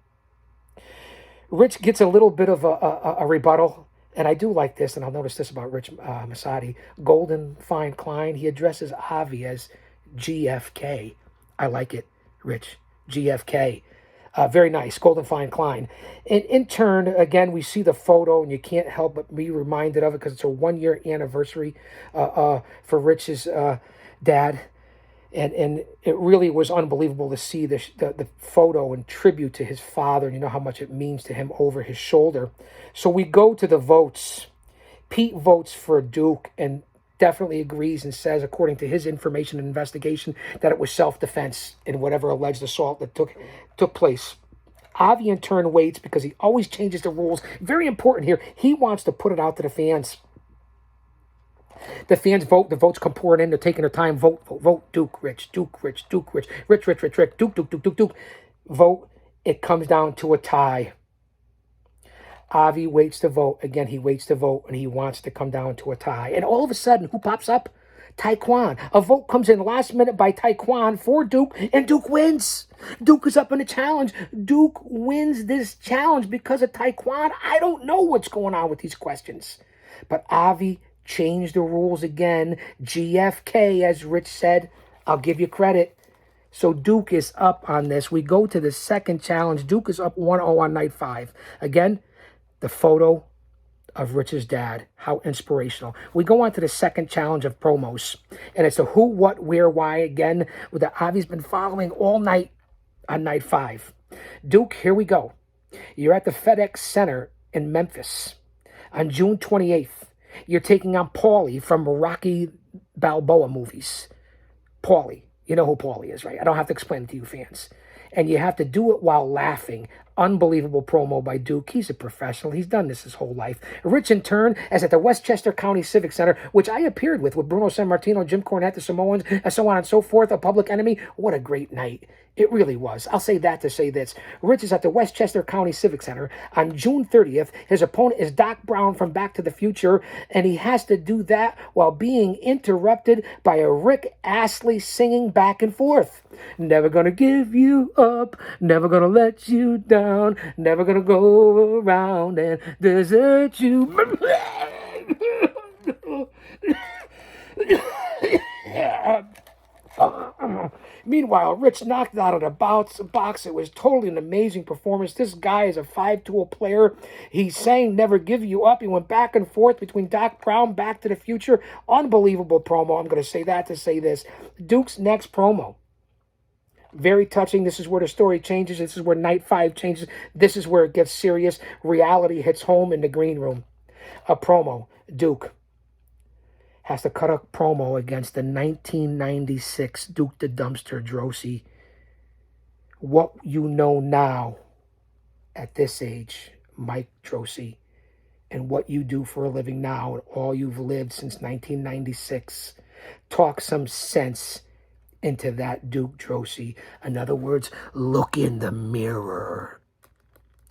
Rich gets a little bit of a rebuttal. And I do like this, and I'll notice this about Rich Masadi. Golden Fine Klein, he addresses Avi as GFK. I like it, Rich. GFK. Very nice. Golden Fine Klein. And in turn, again, we see the photo, and you can't help but be reminded of it because it's a 1-year anniversary for Rich's dad. And it really was unbelievable to see the photo and tribute to his father, and you know how much it means to him over his shoulder. So we go to the votes. Pete votes for Duke and definitely agrees and says, according to his information and investigation, that it was self-defense in whatever alleged assault that took place. Avi, in turn, waits because he always changes the rules. Very important here. He wants to put it out to the fans. The fans vote. The votes come pouring in. They're taking their time. Vote, vote, vote. Duke, Rich, Duke, Rich, Duke, Rich, Rich, Rich, Rich, Rich, Duke, Duke, Duke, Duke, Duke. Vote. It comes down to a tie. Avi waits to vote. Again, he waits to vote, and he wants to come down to a tie. And all of a sudden, who pops up? Taekwon. A vote comes in last minute by Taekwon for Duke, and Duke wins. Duke is up in a challenge. Duke wins this challenge because of Taekwon. I don't know what's going on with these questions. But Avi changed the rules again. GFK, as Rich said. I'll give you credit. So Duke is up on this. We go to the second challenge. Duke is up 1-0 on night 5. Again, the photo of Rich's dad. How inspirational. We go on to the second challenge of promos. And it's the who, what, where, why. Again, with the Avi's been following all night on night 5. Duke, here we go. You're at the FedEx Center in Memphis on June 28th. You're taking on Paulie from Rocky Balboa movies. Paulie. You know who Paulie is, right? I don't have to explain it to you fans. And you have to do it while laughing. Unbelievable promo by Duke. He's a professional. He's done this his whole life. Rich, in turn, is at the Westchester County Civic Center, which I appeared with Bruno Sammartino, Jim Cornette, the Samoans, and so on and so forth. A Public Enemy. What a great night. It really was. I'll say that to say this. Rich is at the Westchester County Civic Center on June 30th. His opponent is Doc Brown from Back to the Future, and he has to do that while being interrupted by a Rick Astley singing back and forth. Never gonna give you up, never gonna let you down, never gonna go around and desert you. Meanwhile, Rich knocked out of the box. It was totally an amazing performance. This guy is a five-tool player. He sang Never Give You Up. He went back and forth between Doc Brown, Back to the Future. Unbelievable promo. I'm going to say that to say this. Duke's next promo. Very touching. This is where the story changes. This is where Night 5 changes. This is where it gets serious. Reality hits home in the green room. A promo. Duke has to cut a promo against the 1996 Duke the Dumpster Droese. What you know now at this age, Mike Droese, and what you do for a living now and all you've lived since 1996. Talk some sense into that Duke Droese. In other words, look in the mirror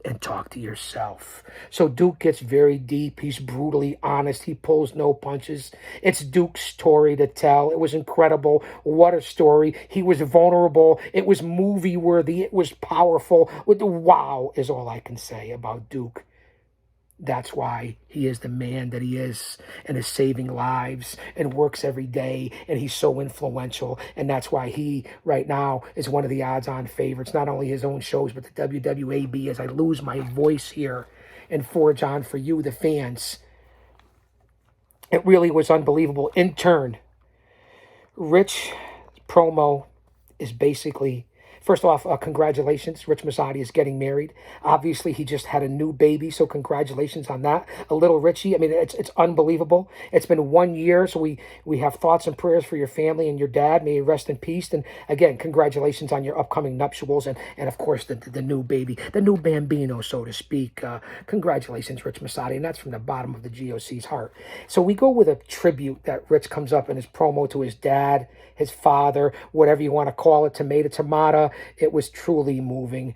and talk to yourself. So Duke gets very deep. He's brutally honest. He pulls no punches. It's Duke's story to tell. It was incredible. What a story. He was vulnerable. It was movie worthy. It was powerful. Wow is all I can say about Duke. That's why he is the man that he is and is saving lives and works every day, and he's so influential. And that's why he, right now, is one of the odds-on favorites, not only his own shows, but the WWAB, as I lose my voice here and forge on for you, the fans. It really was unbelievable. In turn, Rich promo is basically... First off, congratulations. Rich Masadi is getting married. Obviously, he just had a new baby, so congratulations on that. A little Richie. I mean, it's unbelievable. It's been 1 year, so we have thoughts and prayers for your family and your dad. May he rest in peace. And again, congratulations on your upcoming nuptials and of course, the new baby, the new bambino, so to speak. Congratulations, Rich Masadi, and that's from the bottom of the GOC's heart. So we go with a tribute that Rich comes up in his promo to his dad, his father, whatever you want to call it, tomato. It was truly moving.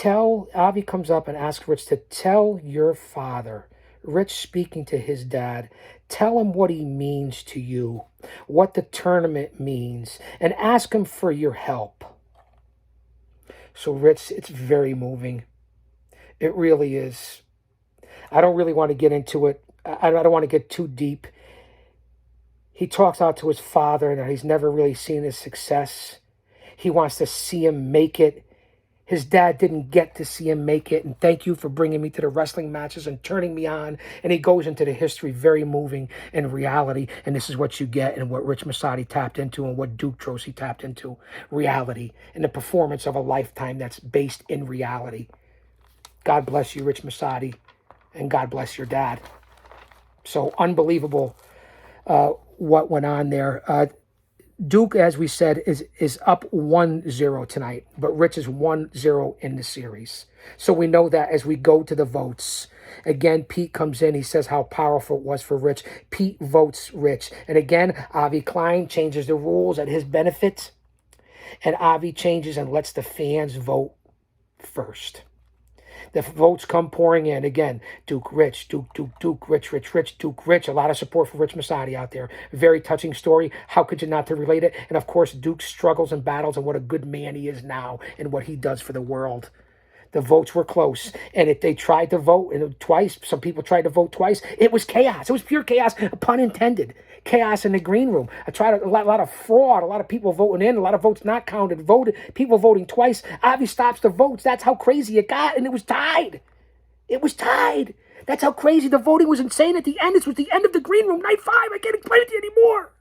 Avi comes up and asks Rich to tell your father, Rich speaking to his dad, tell him what he means to you, what the tournament means, and ask him for your help. So Rich, it's very moving. It really is. I don't really want to get into it. I don't want to get too deep. He talks out to his father and that he's never really seen his success. He wants to see him make it. His dad didn't get to see him make it. And thank you for bringing me to the wrestling matches and turning me on. And he goes into the history, very moving in reality. And this is what you get and what Rich Masadi tapped into and what Duke Droese tapped into. Reality and the performance of a lifetime that's based in reality. God bless you, Rich Masadi. And God bless your dad. So unbelievable what went on there. Duke, as we said, is up 1-0 tonight, but Rich is 1-0 in the series. So we know that as we go to the votes. Again, Pete comes in. He says how powerful it was for Rich. Pete votes Rich. And again, Avi Klein changes the rules at his benefit. And Avi changes and lets the fans vote first. The votes come pouring in. Again, Duke, Rich, Duke, Rich, Duke, Rich. A lot of support for Rich Masadi out there. Very touching story. How could you not to relate it? And, of course, Duke's struggles and battles and what a good man he is now and what he does for the world. The votes were close. And if they tried to vote twice, some people tried to vote twice, it was chaos. It was pure chaos, pun intended. Chaos in the green room. A lot of fraud, a lot of people voting in, a lot of votes not counted, people voting twice. Avi stops the votes. That's how crazy it got, and it was tied. It was tied. That's how crazy the voting was insane at the end. This was the end of the green room, night 5. I can't explain it to you anymore.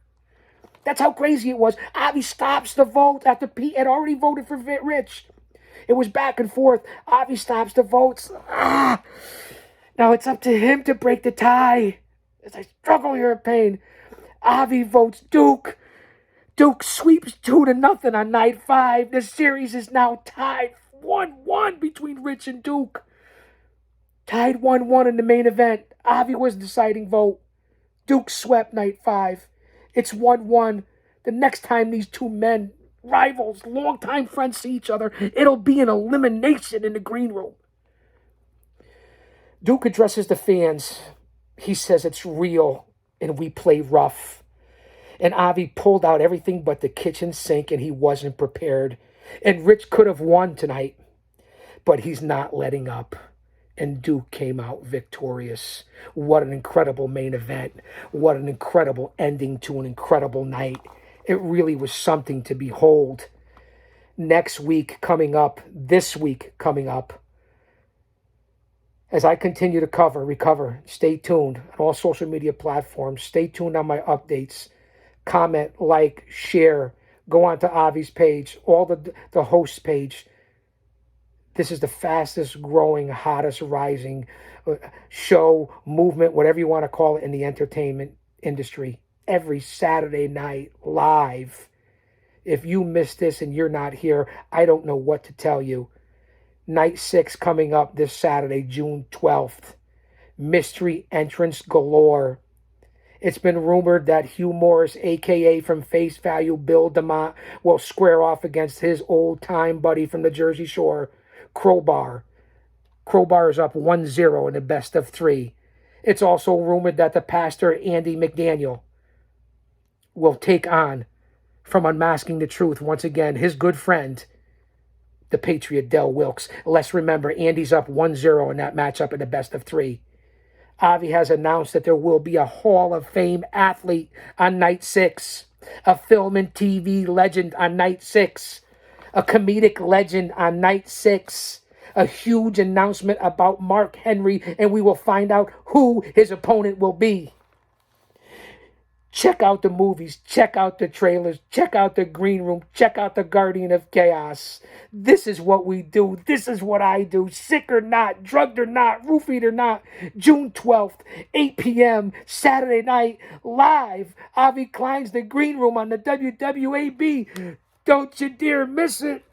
That's how crazy it was. Avi stops the vote after Pete had already voted for Rich. It was back and forth. Avi stops the votes. Now it's up to him to break the tie. As I struggle here in pain. Avi votes Duke. Duke sweeps 2-0 on night 5. The series is now tied 1-1 between Rich and Duke. Tied 1-1 in the main event. Avi was the deciding vote. Duke swept night 5. It's 1-1. The next time these two men, rivals, longtime friends, see each other, it'll be an elimination in the green room. Duke addresses the fans. He says it's real and we play rough. And Avi pulled out everything but the kitchen sink and he wasn't prepared. And Rich could have won tonight, but he's not letting up. And Duke came out victorious. What an incredible main event. What an incredible ending to an incredible night. It really was something to behold. Next week coming up, this week coming up, as I continue to recover, stay tuned on all social media platforms. Stay tuned on my updates. Comment, like, share. Go on to Avi's page, all the host page. This is the fastest growing, hottest rising show, movement, whatever you want to call it, in the entertainment industry. Every Saturday night, live. If you missed this and you're not here, I don't know what to tell you. Night 6 coming up this Saturday, June 12th. Mystery entrance galore. It's been rumored that Hugh Morris, a.k.a. from Face Value, Bill DeMott, will square off against his old-time buddy from the Jersey Shore, Crowbar. Crowbar is up 1-0 in the best of 3. It's also rumored that the pastor, Andy McDaniel, will take on, from Unmasking the Truth, once again, his good friend, the Patriot Del Wilkes. Let's remember, Andy's up 1-0 in that matchup in the best of 3. Avi has announced that there will be a Hall of Fame athlete on night 6, a film and TV legend on night 6, a comedic legend on night 6, a huge announcement about Mark Henry, and we will find out who his opponent will be. Check out the movies, check out the trailers, check out the green room, check out the Guardian of Chaos. This is what we do. This is what I do. Sick or not, drugged or not, roofied or not. June 12th, 8 p.m., Saturday night, live. Avi Klein's The Green Room on the WWAB. Don't you dare miss it.